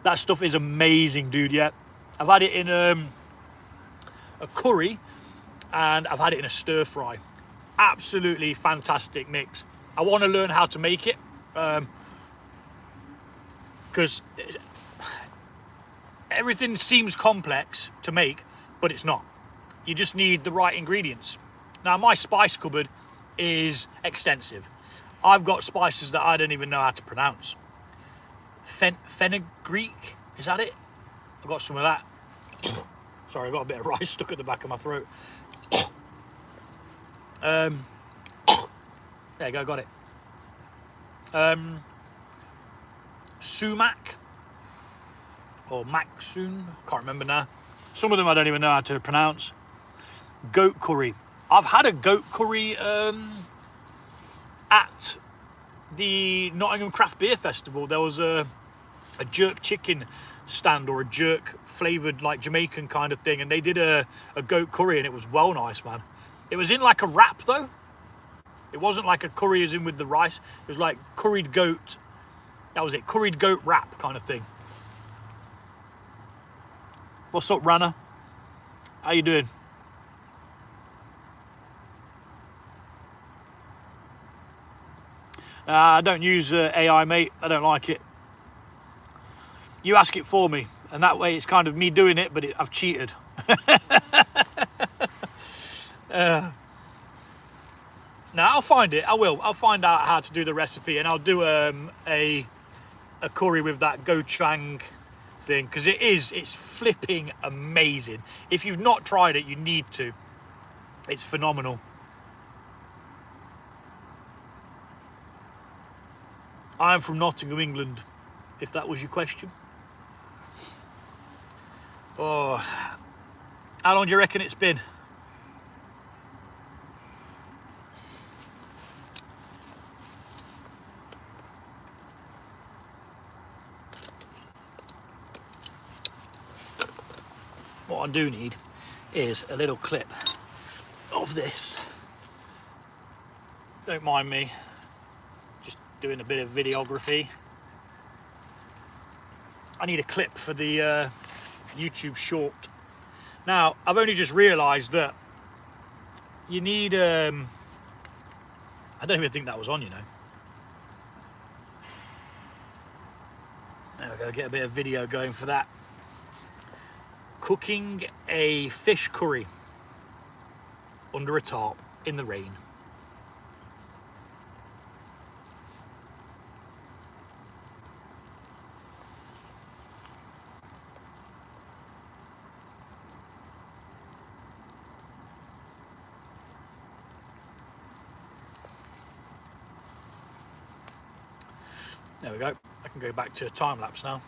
That stuff is amazing, dude, yeah. I've had it in a curry and I've had it in a stir fry. Absolutely fantastic mix. I want to learn how to make it because everything seems complex to make, but it's not. You just need the right ingredients. Now, my spice cupboard is extensive. I've got spices that I don't even know how to pronounce. Fenugreek, is that it? I've got some of that. Sorry, I've got a bit of rice stuck at the back of my throat. There you go, got it. Sumac or Maksoon, can't remember now. Some of them I don't even know how to pronounce. Goat curry. I've had a goat curry at the Nottingham Craft Beer Festival. There was a jerk chicken stand or a jerk flavoured like Jamaican kind of thing, and they did a goat curry and it was well nice, man. It was in like a wrap though. It wasn't like a curry as in with the rice. It was like curried goat. That was it, curried goat wrap kind of thing. What's up, Rana? How you doing? I don't use AI, mate. I don't like it. You ask it for me, and that way it's kind of me doing it, but I've cheated. Now I'll find it. I will. I'll find out how to do the recipe, and I'll do a curry with that gochujang thing because it's flipping amazing. If you've not tried it, you need to. It's phenomenal. I'm from Nottingham, England, if that was your question. Oh, how long do you reckon it's been? What I do need is a little clip of this. Don't mind me. Doing a bit of videography. I need a clip for the YouTube short. Now, I've only just realised that you need I don't even think that was on, you know. There we go, get a bit of video going for that. Cooking a fish curry. under a tarp in the rain. There we go. I can go back to time lapse now.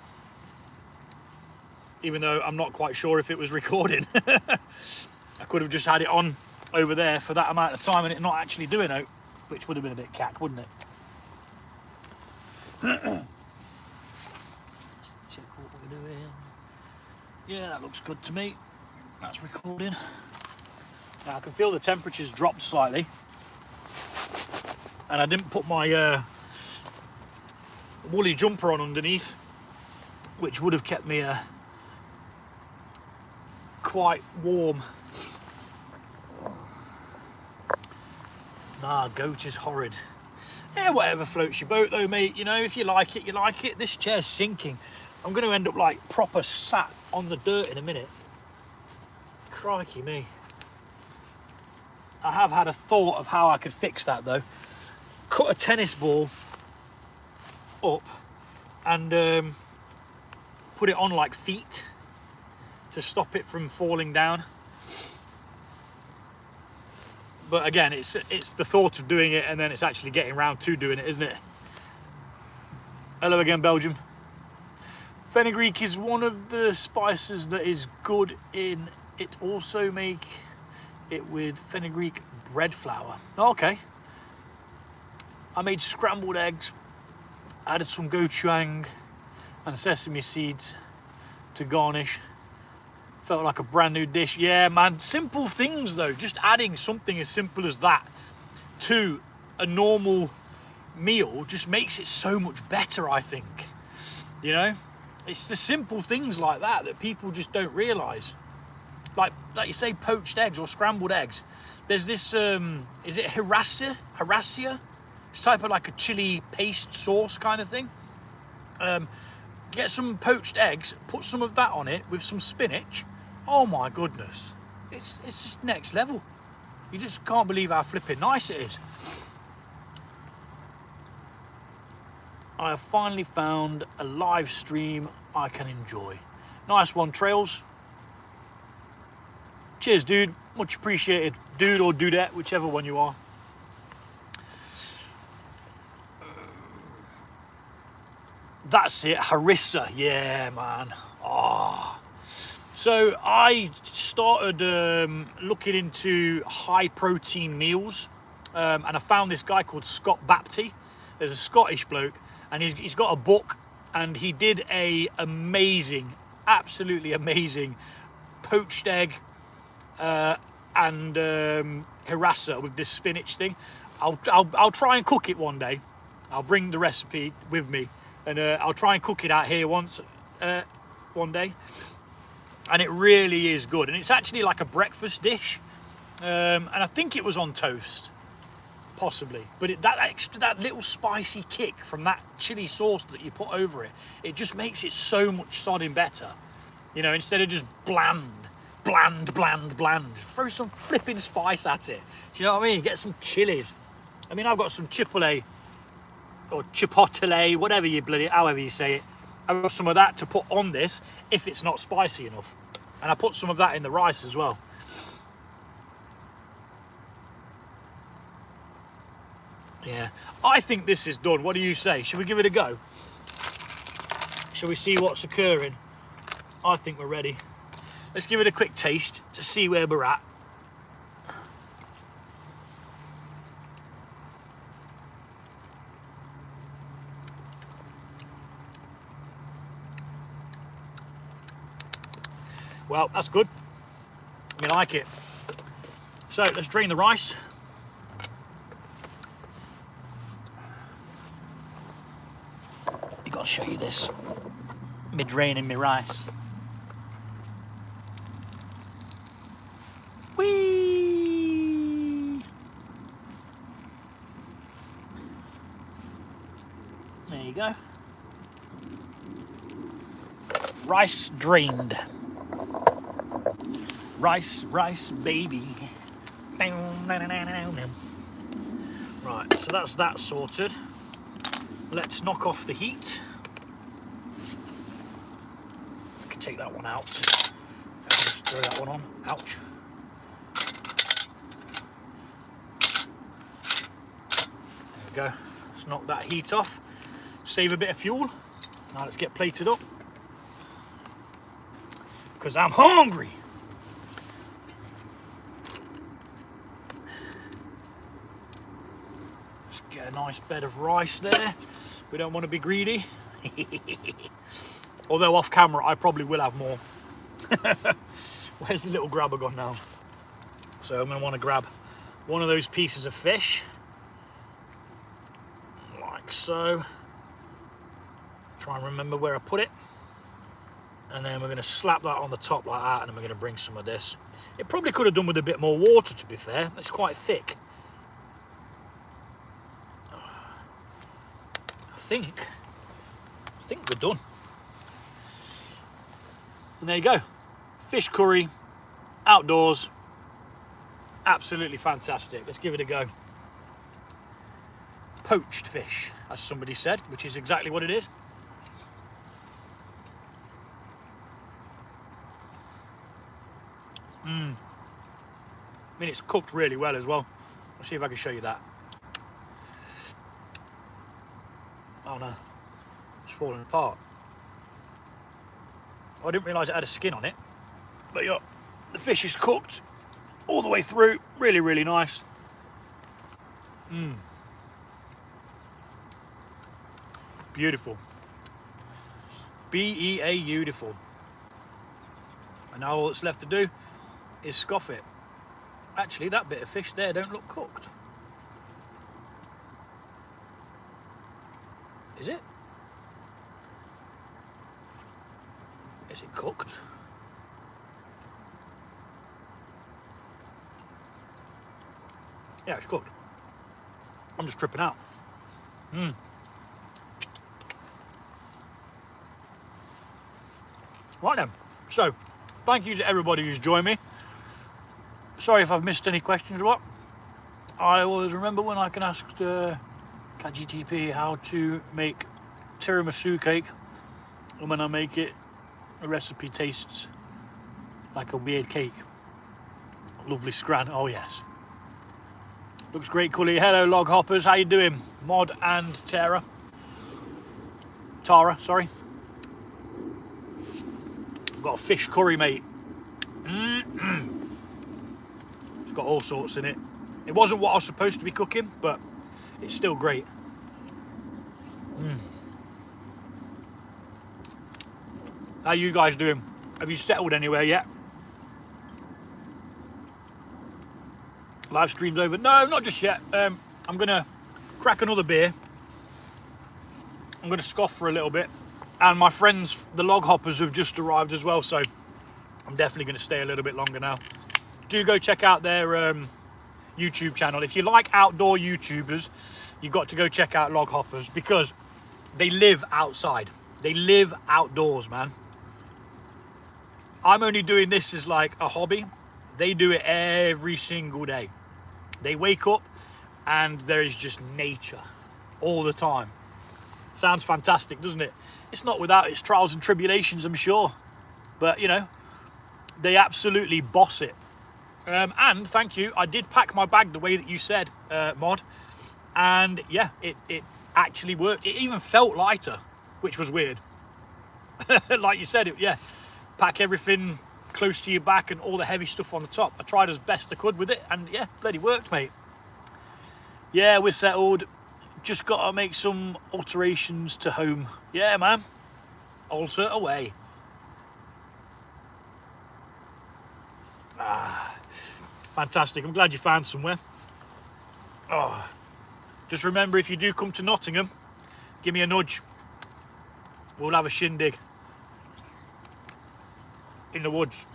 Even though I'm not quite sure if it was recording. I could have just had it on over there for that amount of time and it not actually doing it, which would have been a bit cack, wouldn't it? Check what we're doing. Yeah, that looks good to me. That's recording. Now I can feel the temperature's dropped slightly. And I didn't put my woolly jumper on underneath, which would have kept me quite warm. Nah, goat is horrid. Yeah, whatever floats your boat though, mate. You know, if you like it, you like it. This chair's sinking. I'm going to end up like proper sat on the dirt in a minute. Crikey me. I have had a thought of how I could fix that though. Cut a tennis ball up and put it on like feet to stop it from falling down. But again, it's the thought of doing it and then it's actually getting round to doing it, isn't it? Hello again, Belgium. Fenugreek is one of the spices that is good in it. Also make it with fenugreek bread flour. Okay. I made scrambled eggs, added some gochujang and sesame seeds to garnish. Felt like a brand new dish. Yeah, man, simple things though. Just adding something as simple as that to a normal meal just makes it so much better, I think. You know, it's the simple things like that that people just don't realise. Like you say, poached eggs or scrambled eggs. There's this, is it Harasia? It's type of like a chili paste sauce kind of thing. Get some poached eggs, put some of that on it with some spinach. Oh my goodness, it's just next level. You just can't believe how flipping nice it is. I have finally found a live stream I can enjoy. Nice one, Trails. Cheers, dude. Much appreciated. Dude or dudette, whichever one you are. That's it, harissa. Yeah, man. Oh. So I started looking into high protein meals, and I found this guy called Scott Bapty. There's a Scottish bloke, and he's got a book, and he did a amazing, absolutely amazing poached egg and harissa with this spinach thing. I'll try and cook it one day. I'll bring the recipe with me, and I'll try and cook it out here one day. And it really is good, and it's actually like a breakfast dish, and I think it was on toast, possibly. But that little spicy kick from that chili sauce that you put over it, it just makes it so much sodding better. You know, instead of just bland. Throw some flipping spice at it. Do you know what I mean? Get some chilies. I mean, I've got some chipotle or chipotle, whatever you however you say it. I've got some of that to put on this if it's not spicy enough. And I put some of that in the rice as well. Yeah, I think this is done. What do you say? Should we give it a go? Shall we see what's occurring? I think we're ready. Let's give it a quick taste to see where we're at. Well, that's good. I like it. So let's drain the rice. I've got to show you this. Me draining my rice. Whee! There you go. Rice drained. Rice, baby. Right, so that's that sorted. Let's knock off the heat. I can take that one out. I'll just throw that one on. Ouch. There we go. Let's knock that heat off. Save a bit of fuel. Now let's get plated up. Because I'm hungry. Let's get a nice bed of rice there. We don't want to be greedy. Although off camera I probably will have more. Where's the little grabber gone now? So I'm going to want to grab one of those pieces of fish. Like so. Try and remember where I put it. And then we're going to slap that on the top like that, and then we're going to bring some of this. It probably could have done with a bit more water, to be fair. It's quite thick. I think we're done. And there you go. Fish curry, outdoors. Absolutely fantastic. Let's give it a go. Poached fish, as somebody said, which is exactly what it is. I mean, it's cooked really well as well. Let's see if I can show you that. Oh no, it's falling apart. I didn't realise it had a skin on it. But yeah, the fish is cooked all the way through. Really, really nice. Beautiful. B-E-A-beautiful. And now all that's left to do is scoff it. Actually, that bit of fish there don't look cooked. Is it? Is it cooked? Yeah, it's cooked. I'm just tripping out. Right then, so thank you to everybody who's joined me. Sorry if I've missed any questions or what. I always remember when I can ask ChatGTP how to make tiramisu cake, and when I make it, the recipe tastes like a weird cake. Lovely scran, oh yes. Looks great, Cully. Hello, log hoppers, how you doing? Mod and Tara, sorry. I've got a fish curry, mate. It's got all sorts in it. It wasn't what I was supposed to be cooking, but it's still great. How you guys doing? Have you settled anywhere yet? Live stream's over? No, not just yet. I'm gonna crack another beer. I'm gonna scoff for a little bit. And my friends, the log hoppers, have just arrived as well, so I'm definitely gonna stay a little bit longer now. Do go check out their YouTube channel. If you like outdoor YouTubers, you've got to go check out log hoppers, because they live outside. They live outdoors, man. I'm only doing this as like a hobby. They do it every single day. They wake up and there is just nature all the time. Sounds fantastic, doesn't it? It's not without its trials and tribulations, I'm sure. But, you know, they absolutely boss it. And thank you, I did pack my bag the way that you said, Mod. And yeah, it actually worked. It even felt lighter, which was weird. Like you said, yeah, pack everything close to your back and all the heavy stuff on the top. I tried as best I could with it, and yeah, bloody worked, mate. Yeah, we're settled. Just got to make some alterations to home. Yeah, man. Alter away. Fantastic. I'm glad you found somewhere. Just remember, if you do come to Nottingham, give me a nudge. We'll have a shindig in the woods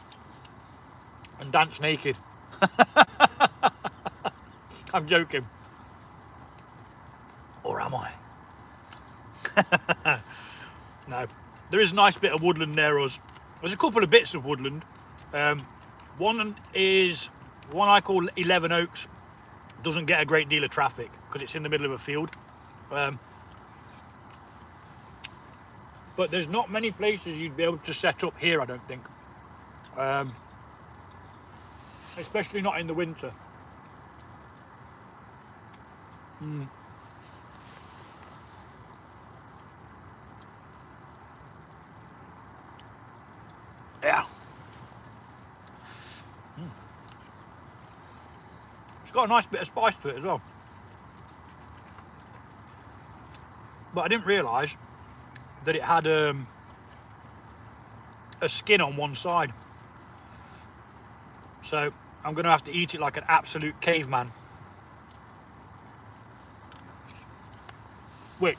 and dance naked. I'm joking. Or am I? No. There is a nice bit of woodland near us. There's a couple of bits of woodland. One is one I call 11 Oaks doesn't get a great deal of traffic because it's in the middle of a field. But there's not many places you'd be able to set up here, I don't think. Especially not in the winter. Yeah. It's got a nice bit of spice to it as well. But I didn't realise that it had a skin on one side. So I'm going to have to eat it like an absolute caveman. Which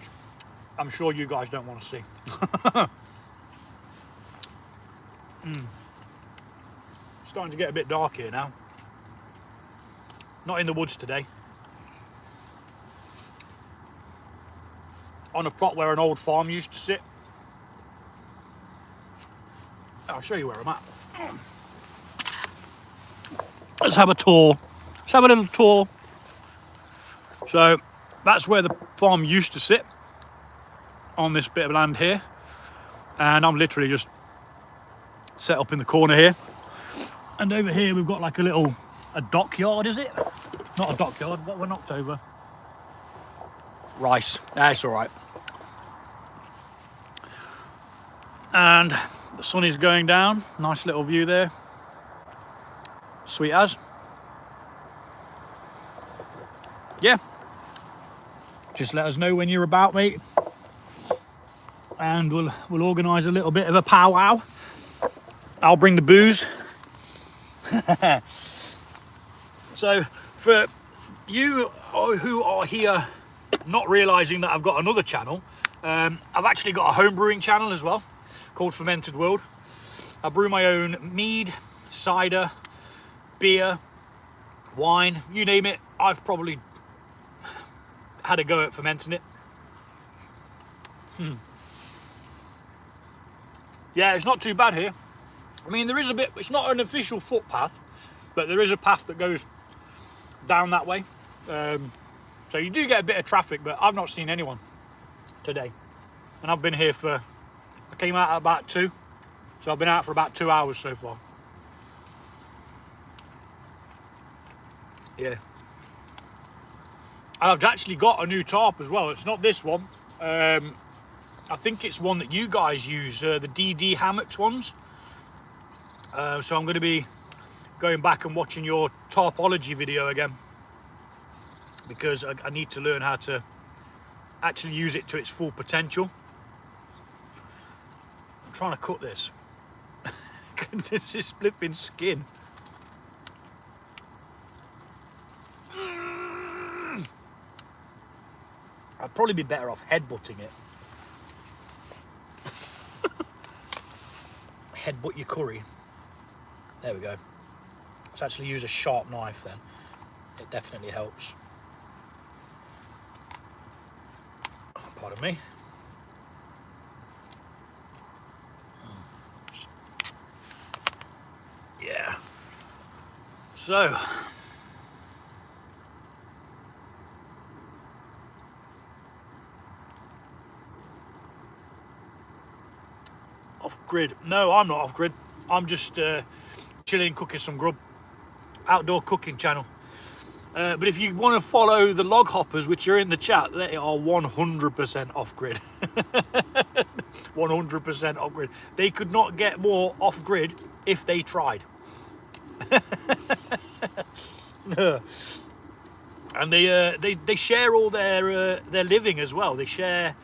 I'm sure you guys don't want to see. It's starting to get a bit dark here now. Not in the woods today. On a plot where an old farm used to sit. I'll show you where I'm at. Let's have a tour. Let's have a little tour. So that's where the farm used to sit, on this bit of land here. And I'm literally just set up in the corner here. And over here we've got like a dockyard, is it? Not a dockyard, what we're knocked over. Rice, that's all right. And the sun is going down, nice little view there. Sweet as. Yeah. Just let us know when you're about, mate. And we'll organise a little bit of a powwow. I'll bring the booze. So for you who are here not realising that I've got another channel, I've actually got a home brewing channel as well called Fermented World. I brew my own mead, cider, beer, wine, you name it. I've probably had a go at fermenting it. Yeah, it's not too bad here. I mean, there is a bit, it's not an official footpath, but there is a path that goes down that way. So you do get a bit of traffic, but I've not seen anyone today. And I've been here I came out at about 2, so I've been out for about 2 hours so far. Yeah. I've actually got a new tarp as well. It's not this one. I think it's one that you guys use, the DD hammocks ones. So I'm going to be going back and watching your tarpology video again, because I need to learn how to actually use it to its full potential. I'm trying to cut this. This is flipping skin. I'd probably be better off headbutting it. Headbutt your curry. There we go. Let's actually use a sharp knife then. It definitely helps. Pardon me. Yeah. So. Off grid? No, I'm not off grid. I'm just chilling, cooking some grub. Outdoor cooking channel. But if you want to follow the log hoppers, which are in the chat, they are 100% off grid. 100% off grid. They could not get more off grid if they tried. And they share all their living as well. They share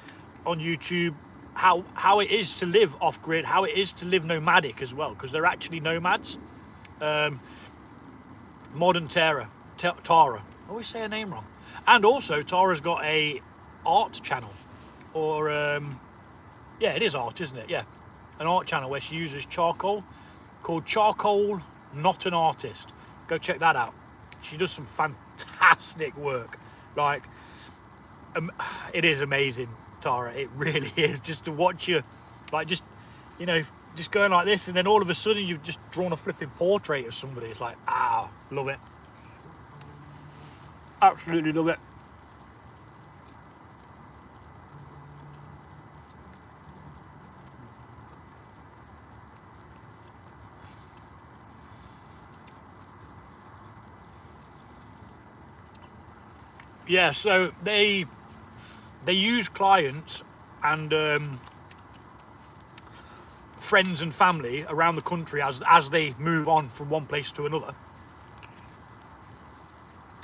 on YouTube how it is to live off grid, how it is to live nomadic as well, because they're actually nomads. Modern Tara. I always say her name wrong. And also Tara's got a art channel, or yeah, it is art, isn't it? Yeah, an art channel where she uses charcoal, called Charcoal Not an Artist. Go check that out. She does some fantastic work. Like, it is amazing, Tara. It really is. Just to watch you, like, just, you know, just going like this, and then all of a sudden you've just drawn a flipping portrait of somebody. It's like, love it. Absolutely love it. Yeah, so they use clients and friends and family around the country as they move on from one place to another.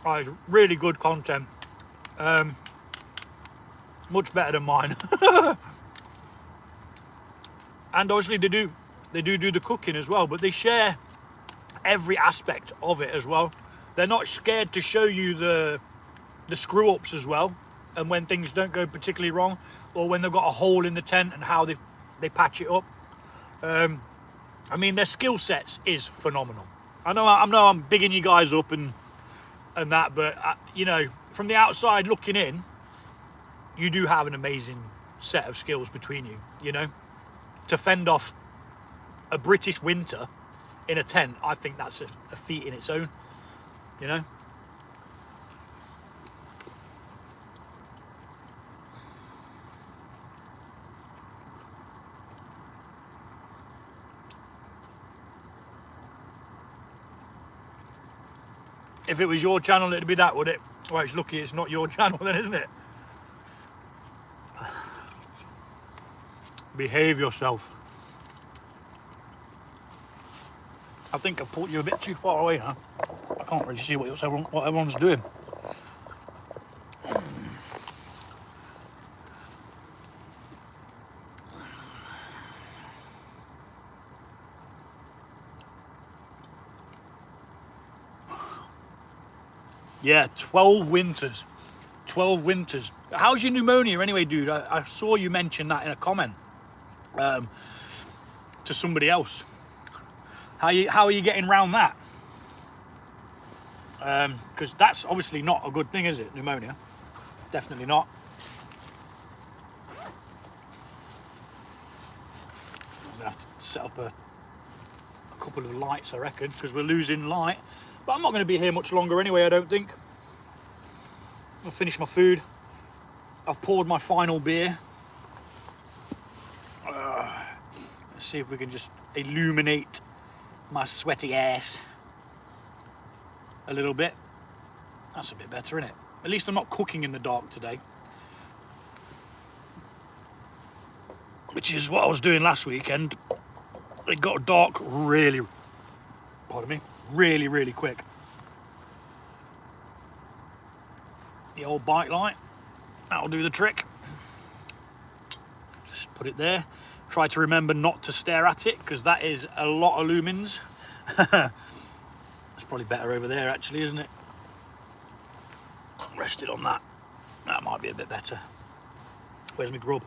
It's really good content, much better than mine. And obviously they do the cooking as well, but they share every aspect of it as well. They're not scared to show you the screw ups as well, and when things don't go particularly wrong, or when they've got a hole in the tent and how they patch it up. I mean, their skill sets is phenomenal. I know I'm bigging you guys up and that, but you know, from the outside looking in, you do have an amazing set of skills between you. You know, to fend off a British winter in a tent, I think that's a feat in its own. You know. If it was your channel, it'd be that, would it? Well, it's lucky it's not your channel then, isn't it? Behave yourself. I think I've put you a bit too far away now. I can't really see what everyone's doing. Yeah, 12 winters. 12 winters. How's your pneumonia anyway, dude? I saw you mention that in a comment to somebody else. How are you getting around that? Because that's obviously not a good thing, is it? Pneumonia. Definitely not. I'm going to have to set up a couple of lights, I reckon, because we're losing light. But I'm not going to be here much longer anyway, I don't think. I'll finish my food. I've poured my final beer. Let's see if we can just illuminate my sweaty ass a little bit. That's a bit better, isn't it? At least I'm not cooking in the dark today. Which is what I was doing last weekend. It got dark really, pardon me, really quick. The old bike light, that'll do the trick. Just put it there. Try to remember not to stare at it, because that is a lot of lumens. It's probably better over there actually, isn't it? Rest it on that. That might be a bit better. Where's my grub?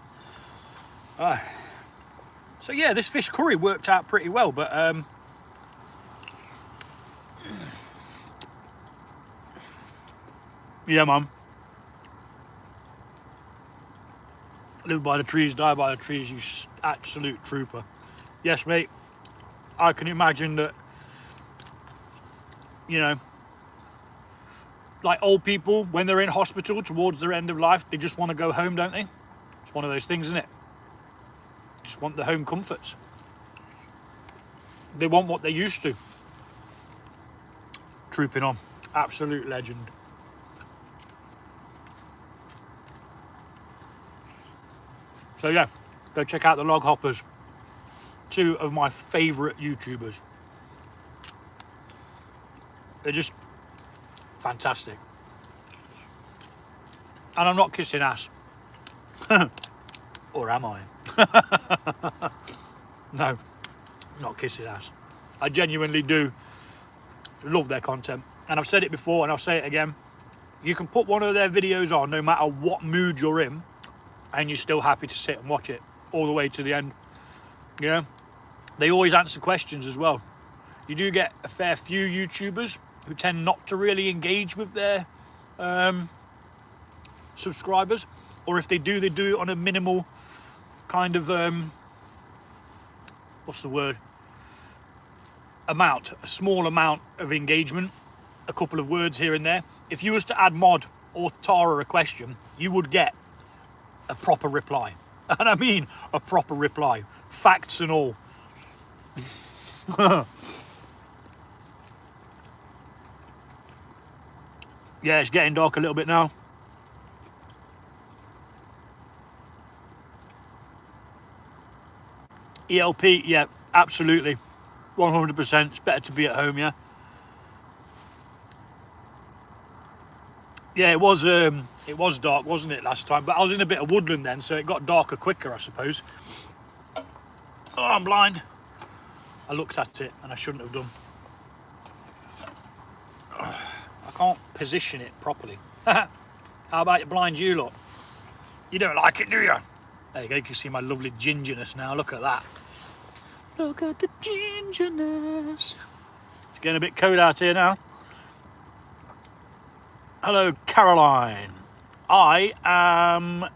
So yeah, this fish curry worked out pretty well, but yeah, man. Live by the trees, die by the trees, you absolute trooper. Yes, mate. I can imagine that, you know, like old people, when they're in hospital towards their end of life, they just want to go home, don't they? It's one of those things, isn't it? Just want the home comforts. They want what they used to. Trooping on. Absolute legend. So yeah, go check out the Log Hoppers. 2 of my favourite YouTubers. They're just fantastic. And I'm not kissing ass. Or am I? No, not kissing ass. I genuinely do love their content. And I've said it before and I'll say it again. You can put one of their videos on no matter what mood you're in, and you're still happy to sit and watch it all the way to the end. You know, they always answer questions as well. You do get a fair few YouTubers who tend not to really engage with their subscribers, or if they do it on a minimal kind of what's the word? A small amount of engagement, a couple of words here and there. If you was to add Mod or Tara a question, you would get a proper reply. And I mean a proper reply, facts and all. Yeah, it's getting dark a little bit now. ELP, yeah, absolutely. 100%. It's better to be at home, yeah. Yeah, it was dark, wasn't it, last time? But I was in a bit of woodland then, so it got darker quicker, I suppose. Oh, I'm blind. I looked at it and I shouldn't have done. I can't position it properly. How about it blind you lot? You don't like it, do you? There you go, you can see my lovely gingerness now. Look at that. Look at the gingerness. It's getting a bit cold out here now. Hello, Caroline. I am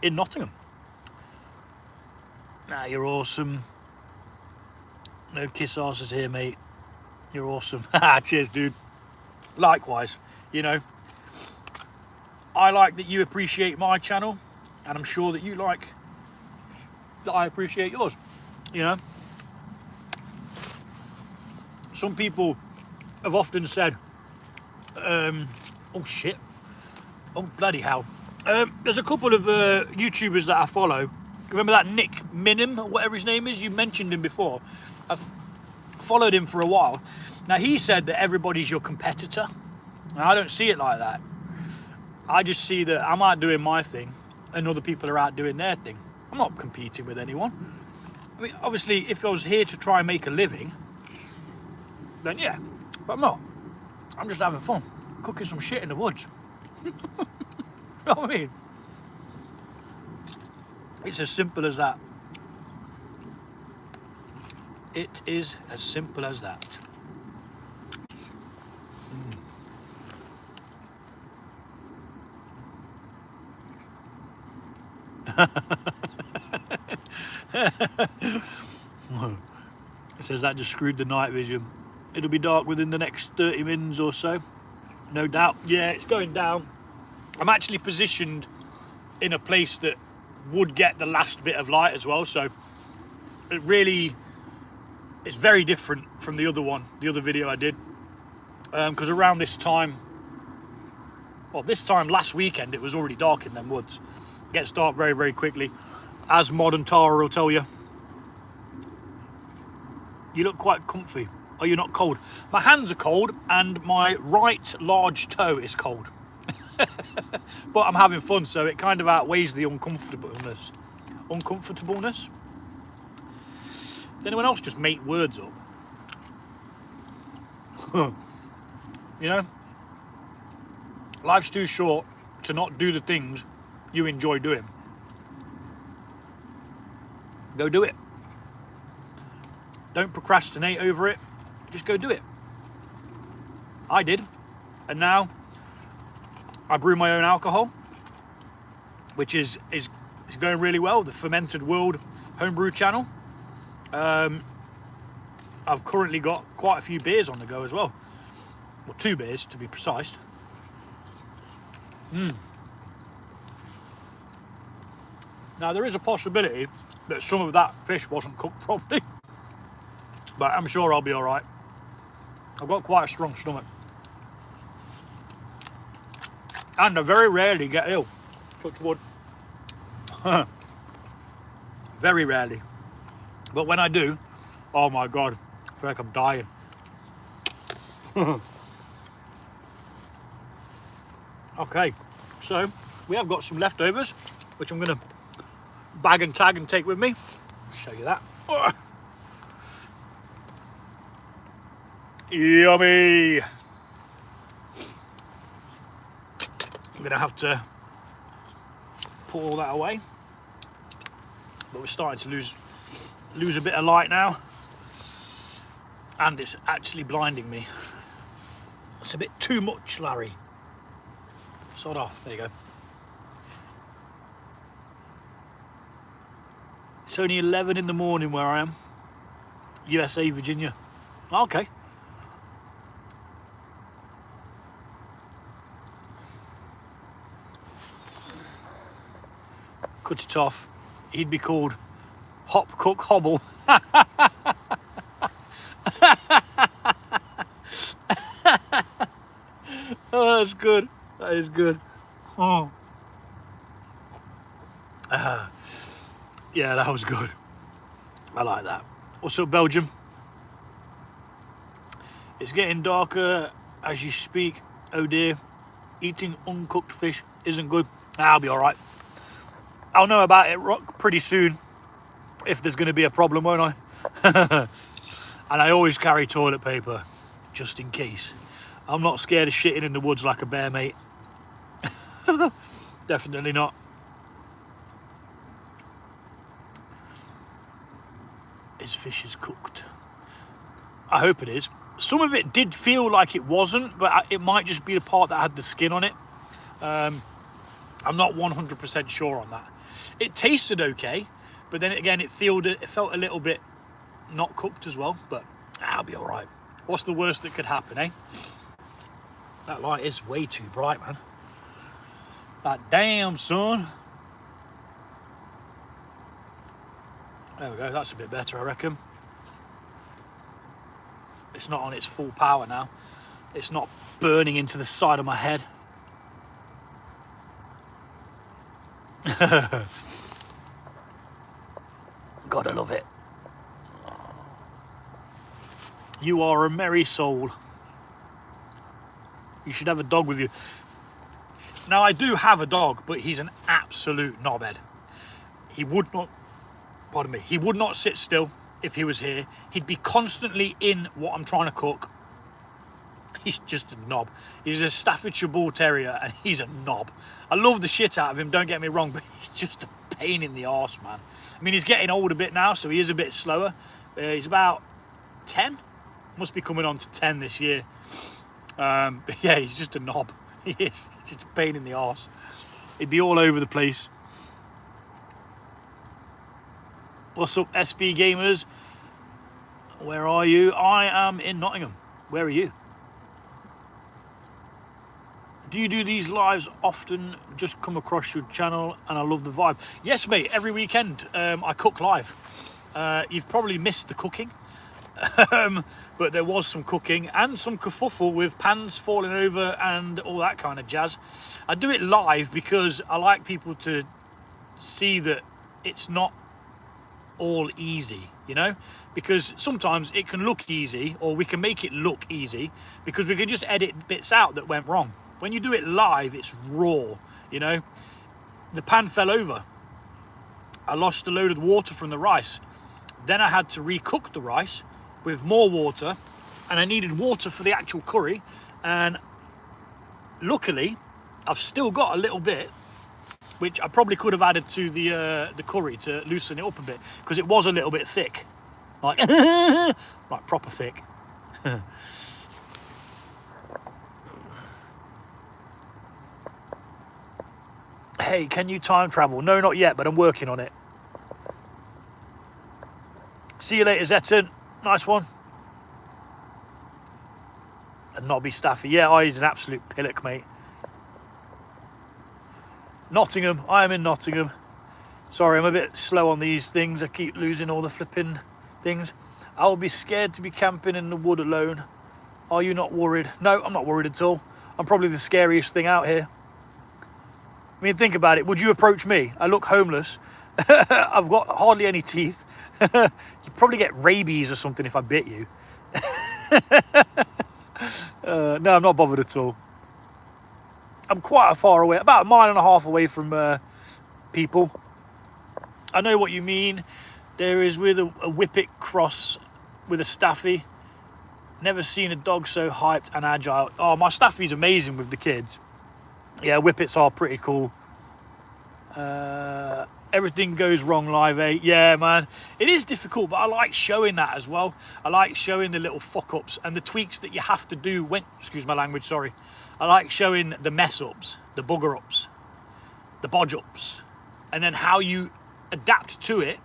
in Nottingham. Nah, you're awesome. No kiss asses here, mate. You're awesome. Cheers, dude. Likewise, you know, I like that you appreciate my channel, and I'm sure that you like that I appreciate yours, you know. Some people have often said, oh shit, oh bloody hell. There's a couple of YouTubers that I follow. Remember that Nick Minim, or whatever his name is? You mentioned him before. I've followed him for a while. Now, he said that everybody's your competitor. And I don't see it like that. I just see that I'm out doing my thing and other people are out doing their thing. I'm not competing with anyone. I mean, obviously, if I was here to try and make a living, then yeah, but I'm not. I'm just having fun, cooking some shit in the woods. You know what I mean? It's as simple as that. It is as simple as that. It says that just screwed the night vision. It'll be dark within the next 30 minutes or so. No doubt. Yeah, it's going down. I'm actually positioned in a place that would get the last bit of light as well, so it really, it's very different from the other one, the other video I did, because around this time, well, this time last weekend, it was already dark in them woods. It gets dark very, very quickly, as Mod and Tara will tell you. You look quite comfy. Are you not cold? My hands are cold and my right large toe is cold. But I'm having fun, so it kind of outweighs the uncomfortableness. Uncomfortableness? Does anyone else just make words up? You know? Life's too short to not do the things you enjoy doing. Go do it. Don't procrastinate over it. Just go do it. I did. And now I brew my own alcohol, which is going really well. The Fermented World Homebrew channel. I've currently got quite a few beers on the go as well. Well, 2 beers to be precise. Now, there is a possibility that some of that fish wasn't cooked properly, but I'm sure I'll be all right. I've got quite a strong stomach. And I very rarely get ill. Touch wood. Very rarely. But when I do, oh my God, I feel like I'm dying. Okay, so we have got some leftovers, which I'm going to bag and tag and take with me. Show you that. Yummy. I'm going to have to put all that away. But we're starting to lose a bit of light now. And it's actually blinding me. It's a bit too much, Larry. Sod off. There you go. It's only 11 in the morning where I am. USA, Virginia. Okay. Cut it off. He'd be called Hop Cook Hobble. Oh, that's good. That is good. Oh. Yeah, that was good. I like that. What's up, Belgium? It's getting darker as you speak. Oh dear. Eating uncooked fish isn't good. I'll be all right. I'll know about it pretty soon if there's going to be a problem, won't I? And I always carry toilet paper just in case. I'm not scared of shitting in the woods like a bear, mate. Definitely not. His fish is cooked. I hope it is. Some of it did feel like it wasn't, but it might just be the part that had the skin on it. I'm not 100% sure on that. It tasted okay, but then again, it felt a little bit not cooked as well, but I'll be all right. What's the worst that could happen, eh? That light is way too bright, man. Like, damn, son. There we go, that's a bit better, I reckon. It's not on its full power now. It's not burning into the side of my head. Gotta love it. You are a merry soul. You should have a dog with you. Now, I do have a dog, but he's an absolute knobhead. He would not, pardon me, he would not sit still if he was here. He'd be constantly in what I'm trying to cook. He's just a knob. He's a Staffordshire Bull Terrier, and he's a knob. I love the shit out of him, don't get me wrong, but he's just a pain in the arse, man. I mean, he's getting old a bit now, so he is a bit slower. He's about 10. Must be coming on to 10 this year. But yeah, he's just a knob. He is. He's just a pain in the arse. He'd be all over the place. What's up, SB Gamers? Where are you? I am in Nottingham. Where are you? Do you do these lives often? Just come across your channel and I love the vibe. Yes, mate, every weekend I cook live. You've probably missed the cooking. But there was some cooking and some kerfuffle with pans falling over and all that kind of jazz. I do it live because I like people to see that it's not all easy, you know, because sometimes it can look easy, or we can make it look easy because we can just edit bits out that went wrong. When you do it live, it's raw, you know. The pan fell over. I lost a load of water from the rice. Then I had to recook the rice with more water, and I needed water for the actual curry, and luckily I've still got a little bit, which I probably could have added to the curry to loosen it up a bit, because it was a little bit thick, like like proper thick. Hey, can you time travel? No, not yet, but I'm working on it. See you later, Zetton. Nice one. And Nobby Staffy. Yeah, he's an absolute pillock, mate. Nottingham. I am in Nottingham. Sorry, I'm a bit slow on these things. I keep losing all the flipping things. I'll be scared to be camping in the wood alone. Are you not worried? No, I'm not worried at all. I'm probably the scariest thing out here. I mean, think about it. Would you approach me? I look homeless. I've got hardly any teeth. You'd probably get rabies or something if I bit you. No, I'm not bothered at all. I'm quite far away, about 1.5 miles away from people. I know what you mean. There is with a whippet cross with a staffy. Never seen a dog so hyped and agile. Oh, my staffy's amazing with the kids. Yeah, whippets are pretty cool. Everything goes wrong live, eh? Yeah, man. It is difficult, but I like showing that as well. I like showing the little fuck-ups and the tweaks that you have to do when... Excuse my language, sorry. I like showing the mess-ups, the bugger-ups, the bodge-ups. And then how you adapt to it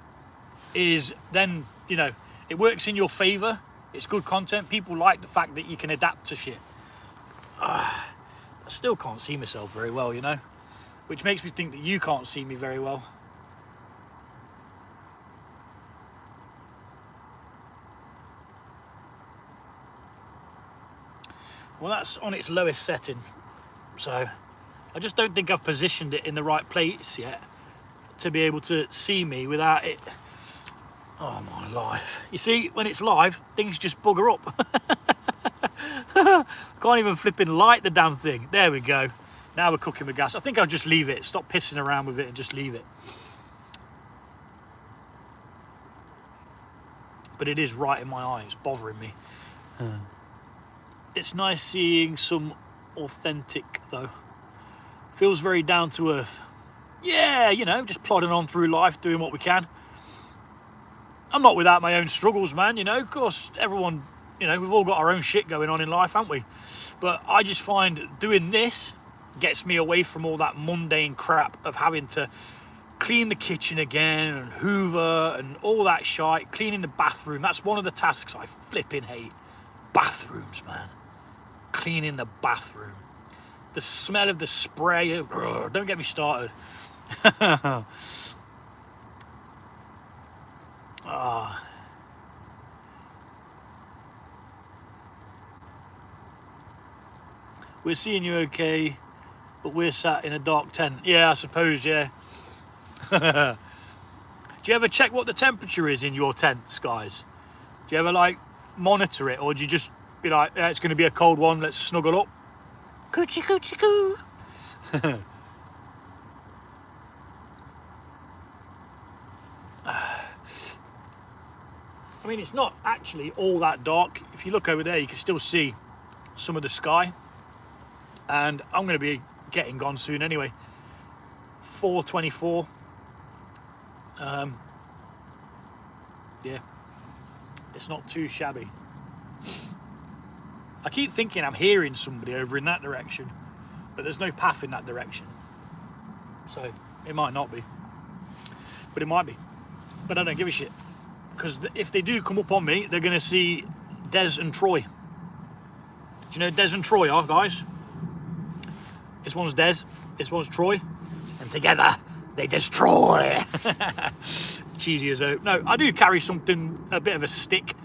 is then, you know, It works in your favor. It's good content. People like the fact that you can adapt to shit. I still can't see myself very well, you know, which makes me think that you can't see me very well. Well, that's on its lowest setting, so I just don't think I've positioned it in the right place yet to be able to see me without it. Oh my life. You see, when it's live, things just bugger up. Can't even flipping light the damn thing. There we go. Now we're cooking with gas. I think I'll just leave it. Stop pissing around with it and just leave it. But it is right in my eye. It's bothering me. It's nice seeing some authentic, though. Feels very down to earth. Yeah, you know, just plodding on through life, doing what we can. I'm not without my own struggles, man, you know. Of course, everyone, you know, we've all got our own shit going on in life, haven't we? But I just find doing this gets me away from all that mundane crap of having to clean the kitchen again and hoover and all that shite. Cleaning the bathroom, that's one of the tasks I flipping hate. Bathrooms, man. Cleaning the bathroom. The smell of the spray, don't get me started. We're seeing you okay, but we're sat in a dark tent. Yeah, I suppose, yeah. Do you ever check what the temperature is in your tents, guys? Do you ever, like, monitor it, or do you just be like, yeah, it's going to be a cold one, let's snuggle up? Coochie coochie coo. I mean, it's not actually all that dark. If you look over there, you can still see some of the sky. And I'm going to be getting gone soon anyway. 4:24. Yeah, it's not too shabby. I keep thinking I'm hearing somebody over in that direction, but there's no path in that direction. So it might not be, but it might be. But I don't give a shit, because if they do come up on me, they're going to see Des and Troy. Do you know who Des and Troy are, guys? This one's Des, this one's Troy, and together they destroy. Cheesy as out. No, I do carry something, a bit of a stick,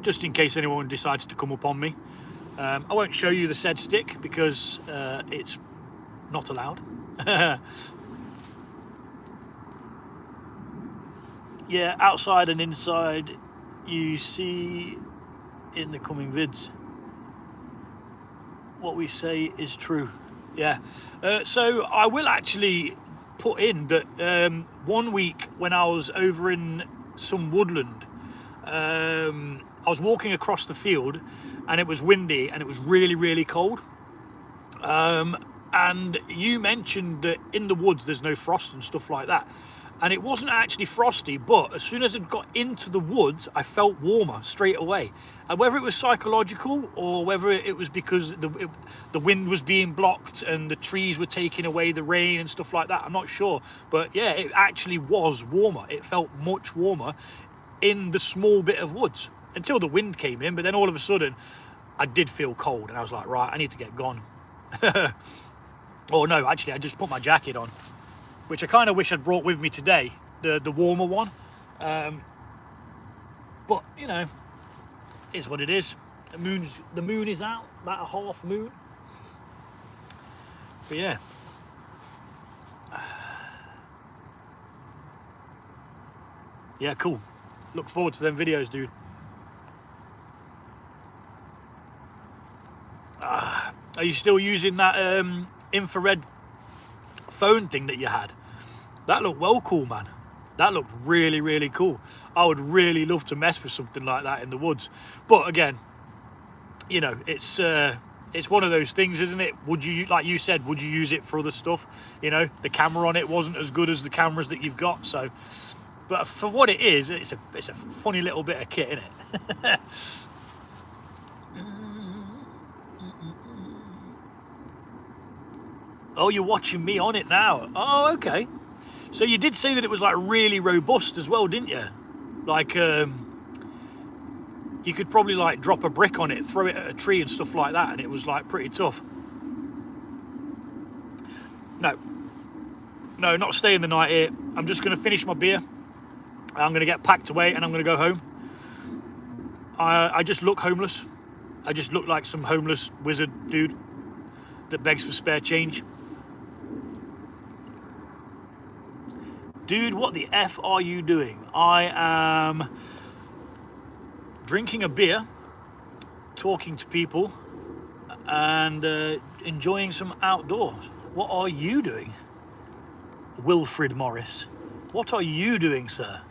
just in case anyone decides to come up on me. I won't show you the said stick because it's not allowed. Yeah, outside and inside, you see in the coming vids. What we say is true. Yeah. So I will actually put in that 1 week when I was over in some woodland, I was walking across the field and it was windy and it was really, really cold. And you mentioned that in the woods there's no frost and stuff like that. And it wasn't actually frosty, but as soon as it got into the woods, I felt warmer straight away. And whether it was psychological or whether it was because the wind was being blocked and the trees were taking away the rain and stuff like that, I'm not sure. But yeah, it actually was warmer. It felt much warmer in the small bit of woods until the wind came in. But then all of a sudden, I did feel cold. And I was like, right, I need to get gone. Oh no, actually, I just put my jacket on, which I kind of wish I'd brought with me today, the warmer one. But, you know, is what it is. The moon is out, about a half moon. But yeah. Yeah, cool. Look forward to them videos, dude. Are you still using that infrared phone thing that you had? That looked well cool, man. That looked really, really cool. I would really love to mess with something like that in the woods. But again, you know, it's one of those things, isn't it? Would you, like you said, would you use it for other stuff? You know, the camera on it wasn't as good as the cameras that you've got. So, but for what it is, it's a funny little bit of kit, isn't it? Oh, you're watching me on it now. Oh, okay. So you did say that it was like really robust as well, didn't you? Like you could probably like drop a brick on it, throw it at a tree and stuff like that, and it was like pretty tough. No, not staying the night here. I'm just going to finish my beer. I'm going to get packed away and I'm going to go home. I just look homeless. I just look like some homeless wizard dude that begs for spare change. Dude, what the F are you doing? I am drinking a beer, talking to people, and enjoying some outdoors. What are you doing? Wilfred Morris. What are you doing, sir?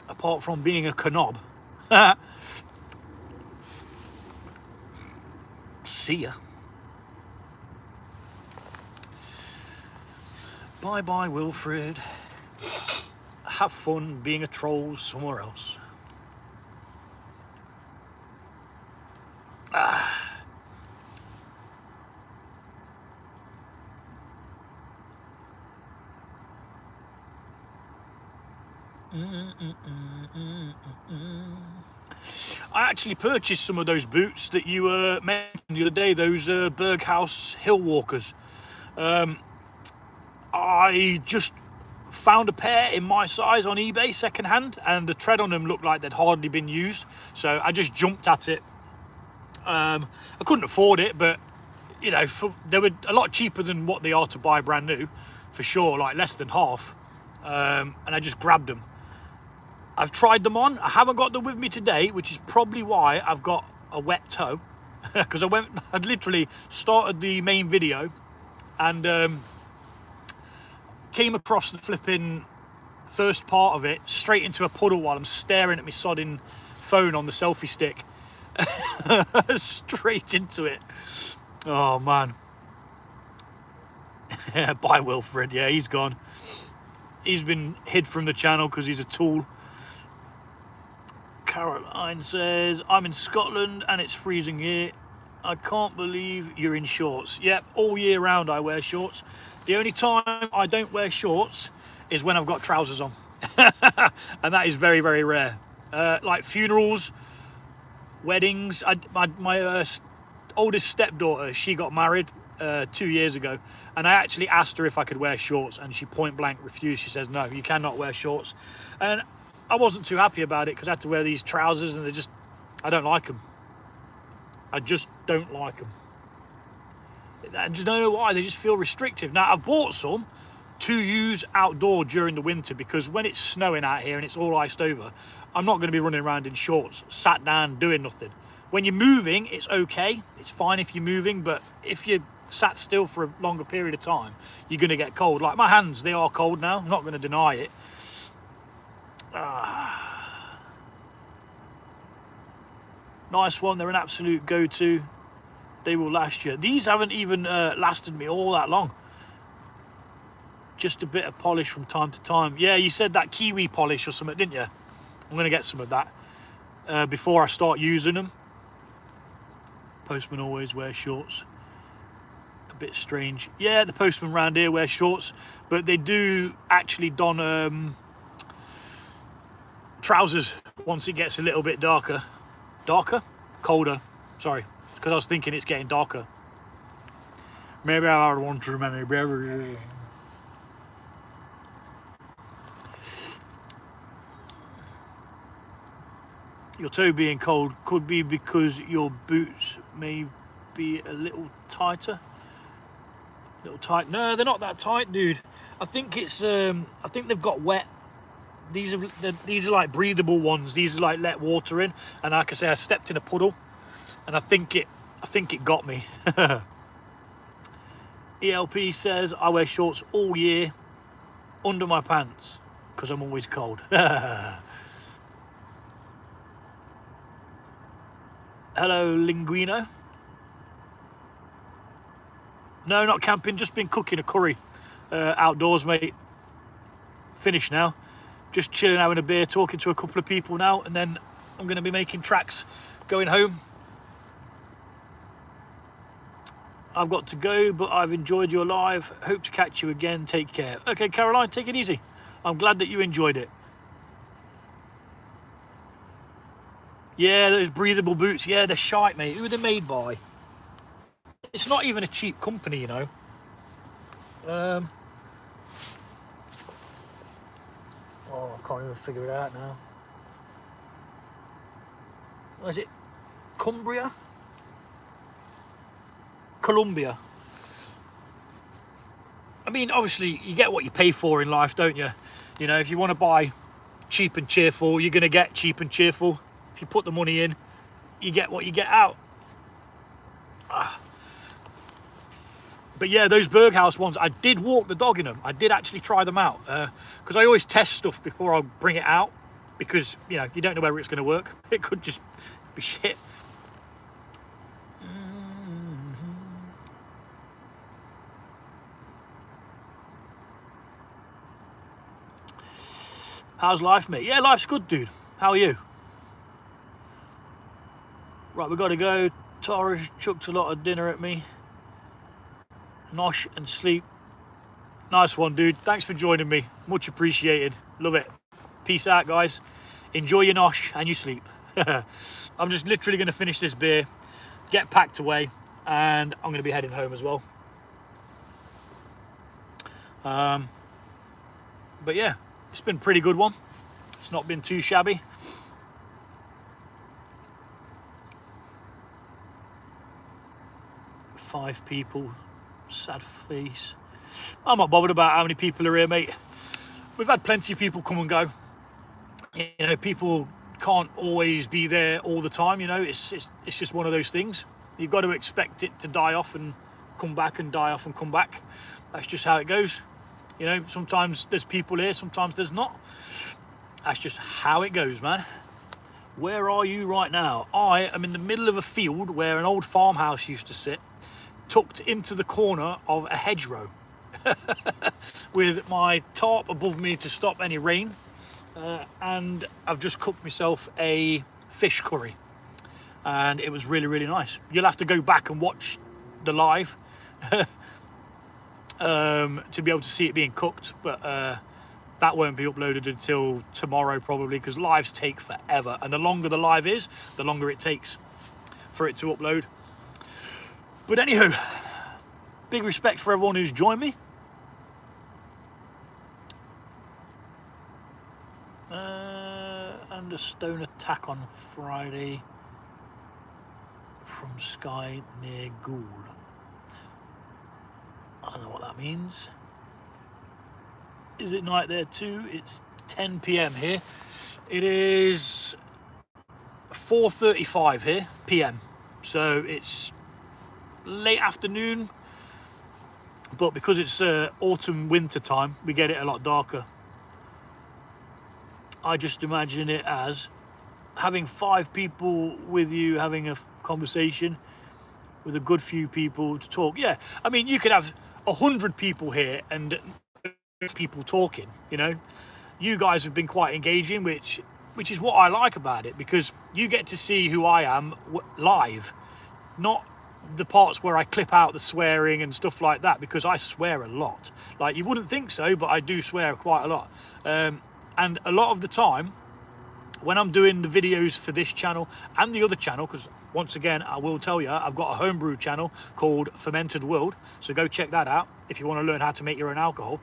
Apart from being a knob. See ya. Bye-bye, Wilfred. Have fun being a troll somewhere else. I actually purchased some of those boots that you mentioned the other day, those Berghaus Hill Walkers. I just found a pair in my size on eBay secondhand, and the tread on them looked like they'd hardly been used, so I just jumped at it. I couldn't afford it, but you know, they were a lot cheaper than what they are to buy brand new, for sure, like less than half. And I just grabbed them. I've tried them on. I haven't got them with me today, which is probably why I've got a wet toe, because I'd literally started the main video and came across the flipping first part of it straight into a puddle while I'm staring at my sodding phone on the selfie stick. Straight into it. Oh man. Bye Wilfred. Yeah, he's gone. He's been hid from the channel because he's a tool. Caroline says, I'm in Scotland and it's freezing here. I can't believe you're in shorts. Yep, all year round I wear shorts. The only time I don't wear shorts is when I've got trousers on. And that is very, very rare. Like funerals, weddings. My oldest stepdaughter, she got married 2 years ago. And I actually asked her if I could wear shorts, and she point blank refused. She says, no, you cannot wear shorts. And I wasn't too happy about it because I had to wear these trousers, and I don't like them. I just don't like them. I just don't know why. They just feel restrictive. Now, I've bought some to use outdoor during the winter, because when it's snowing out here and it's all iced over, I'm not going to be running around in shorts, sat down, doing nothing. When you're moving, it's okay. It's fine if you're moving, but if you're sat still for a longer period of time, you're going to get cold. Like my hands, they are cold now. I'm not going to deny it. Nice one. They're an absolute go-to. They will last you. These haven't even lasted me all that long. Just a bit of polish from time to time. Yeah, you said that kiwi polish or something, didn't you? I'm going to get some of that before I start using them. Postman always wears shorts. A bit strange. Yeah, the postman around here wears shorts, but they do actually don trousers once it gets a little bit darker. Colder, sorry, because I was thinking it's getting darker. Maybe I want to remember. Your toe being cold could be because your boots may be a little tighter. A little tight. No, they're not that tight, dude. I think it's I think they've got wet. These are like breathable ones. These are like let water in, and like I say, I stepped in a puddle, and I think it got me. ELP says I wear shorts all year under my pants because I'm always cold. Hello, Linguino. No, not camping. Just been cooking a curry outdoors, mate. Finished now. Just chilling, having a beer, talking to a couple of people now, and then I'm going to be making tracks going home. I've got to go, but I've enjoyed your live. Hope to catch you again. Take care. Okay, Caroline, take it easy. I'm glad that you enjoyed it. Yeah, those breathable boots. Yeah, they're shite, mate. Who are they made by? It's not even a cheap company, you know. Oh, I can't even figure it out now. Is it Cumbria? Columbia. I mean, obviously, you get what you pay for in life, don't you? You know, if you want to buy cheap and cheerful, you're going to get cheap and cheerful. If you put the money in, you get what you get out. But yeah, those Berghaus ones, I did walk the dog in them. I did actually try them out. Because I always test stuff before I bring it out. Because, you know, you don't know whether it's going to work. It could just be shit. How's life, mate? Yeah, life's good, dude. How are you? Right, we've got to go. Tara chucked a lot of dinner at me. Nosh and sleep. Nice one, dude. Thanks for joining me. Much appreciated. Love it. Peace out, guys. Enjoy your nosh and your sleep. I'm just literally going to finish this beer, get packed away, and I'm going to be heading home as well. But yeah, it's been a pretty good one. It's not been too shabby. Five people, sad face. I'm not bothered about how many people are here, mate. We've had plenty of people come and go. You know, people can't always be there all the time. You know, it's just one of those things. You've got to expect it to die off and come back and die off and come back. That's just how it goes. You know, sometimes there's people here, sometimes there's not. That's just how it goes, man. Where are you right now? I am in the middle of a field where an old farmhouse used to sit, tucked into the corner of a hedgerow, with my tarp above me to stop any rain, and I've just cooked myself a fish curry, and it was really, really nice. You'll have to go back and watch the live to be able to see it being cooked, but that won't be uploaded until tomorrow probably, because lives take forever, and the longer the live is, the longer it takes for it to upload. But anywho, big respect for everyone who's joined me. And a stone attack on Friday from Sky near Ghoul. I don't know what that means. Is it night there too? It's 10 p.m. here. It is 4:35 here, p.m. So it's late afternoon, but because it's autumn winter time, we get it a lot darker. I just imagine it as having 5 people with you, having a conversation with a good few people to talk. Yeah, I mean, you could have 100 people here and people talking, you know. You guys have been quite engaging, which is what I like about it, because you get to see who I am live, not the parts where I clip out the swearing and stuff like that, because I swear a lot. Like, you wouldn't think so, but I do swear quite a lot. And a lot of the time when I'm doing the videos for this channel and the other channel, because once again, I will tell you, I've got a homebrew channel called Fermented World, so go check that out if you want to learn how to make your own alcohol.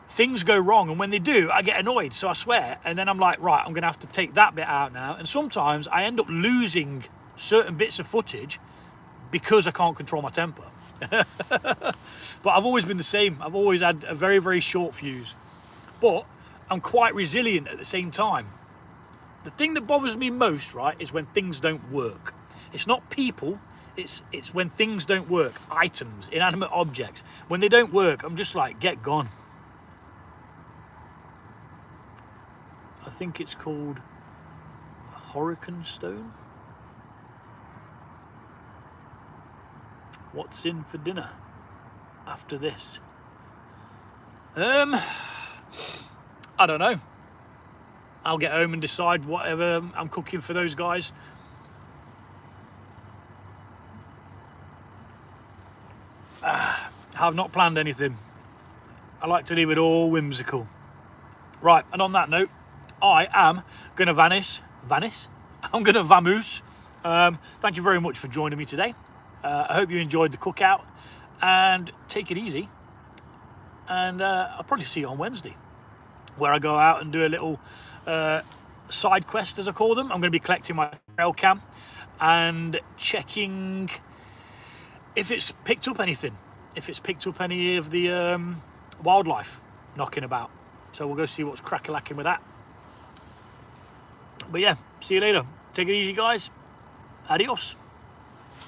Things go wrong, and when they do, I get annoyed, so I swear, and then I'm like, right, I'm gonna have to take that bit out now. And sometimes I end up losing certain bits of footage because I can't control my temper. But I've always been the same. I've always had a very, very short fuse, but I'm quite resilient at the same time. The thing that bothers me most, right, is when things don't work. It's not people, it's when things don't work. Items, inanimate objects. When they don't work, I'm just like, get gone. I think it's called Hurricane Stone. What's in for dinner after this? I don't know. I'll get home and decide whatever I'm cooking for those guys. have not planned anything. I like to leave it all whimsical. Right, and on that note, I am going to vanish. I'm going to vamoose. Thank you very much for joining me today. I hope you enjoyed the cookout, and take it easy. And I'll probably see you on Wednesday, where I go out and do a little side quest, as I call them. I'm going to be collecting my trail cam and checking if it's picked up anything, if it's picked up any of the wildlife knocking about. So we'll go see what's crack-a-lacking with that. But yeah, see you later. Take it easy, guys. Adios.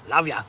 Love ya.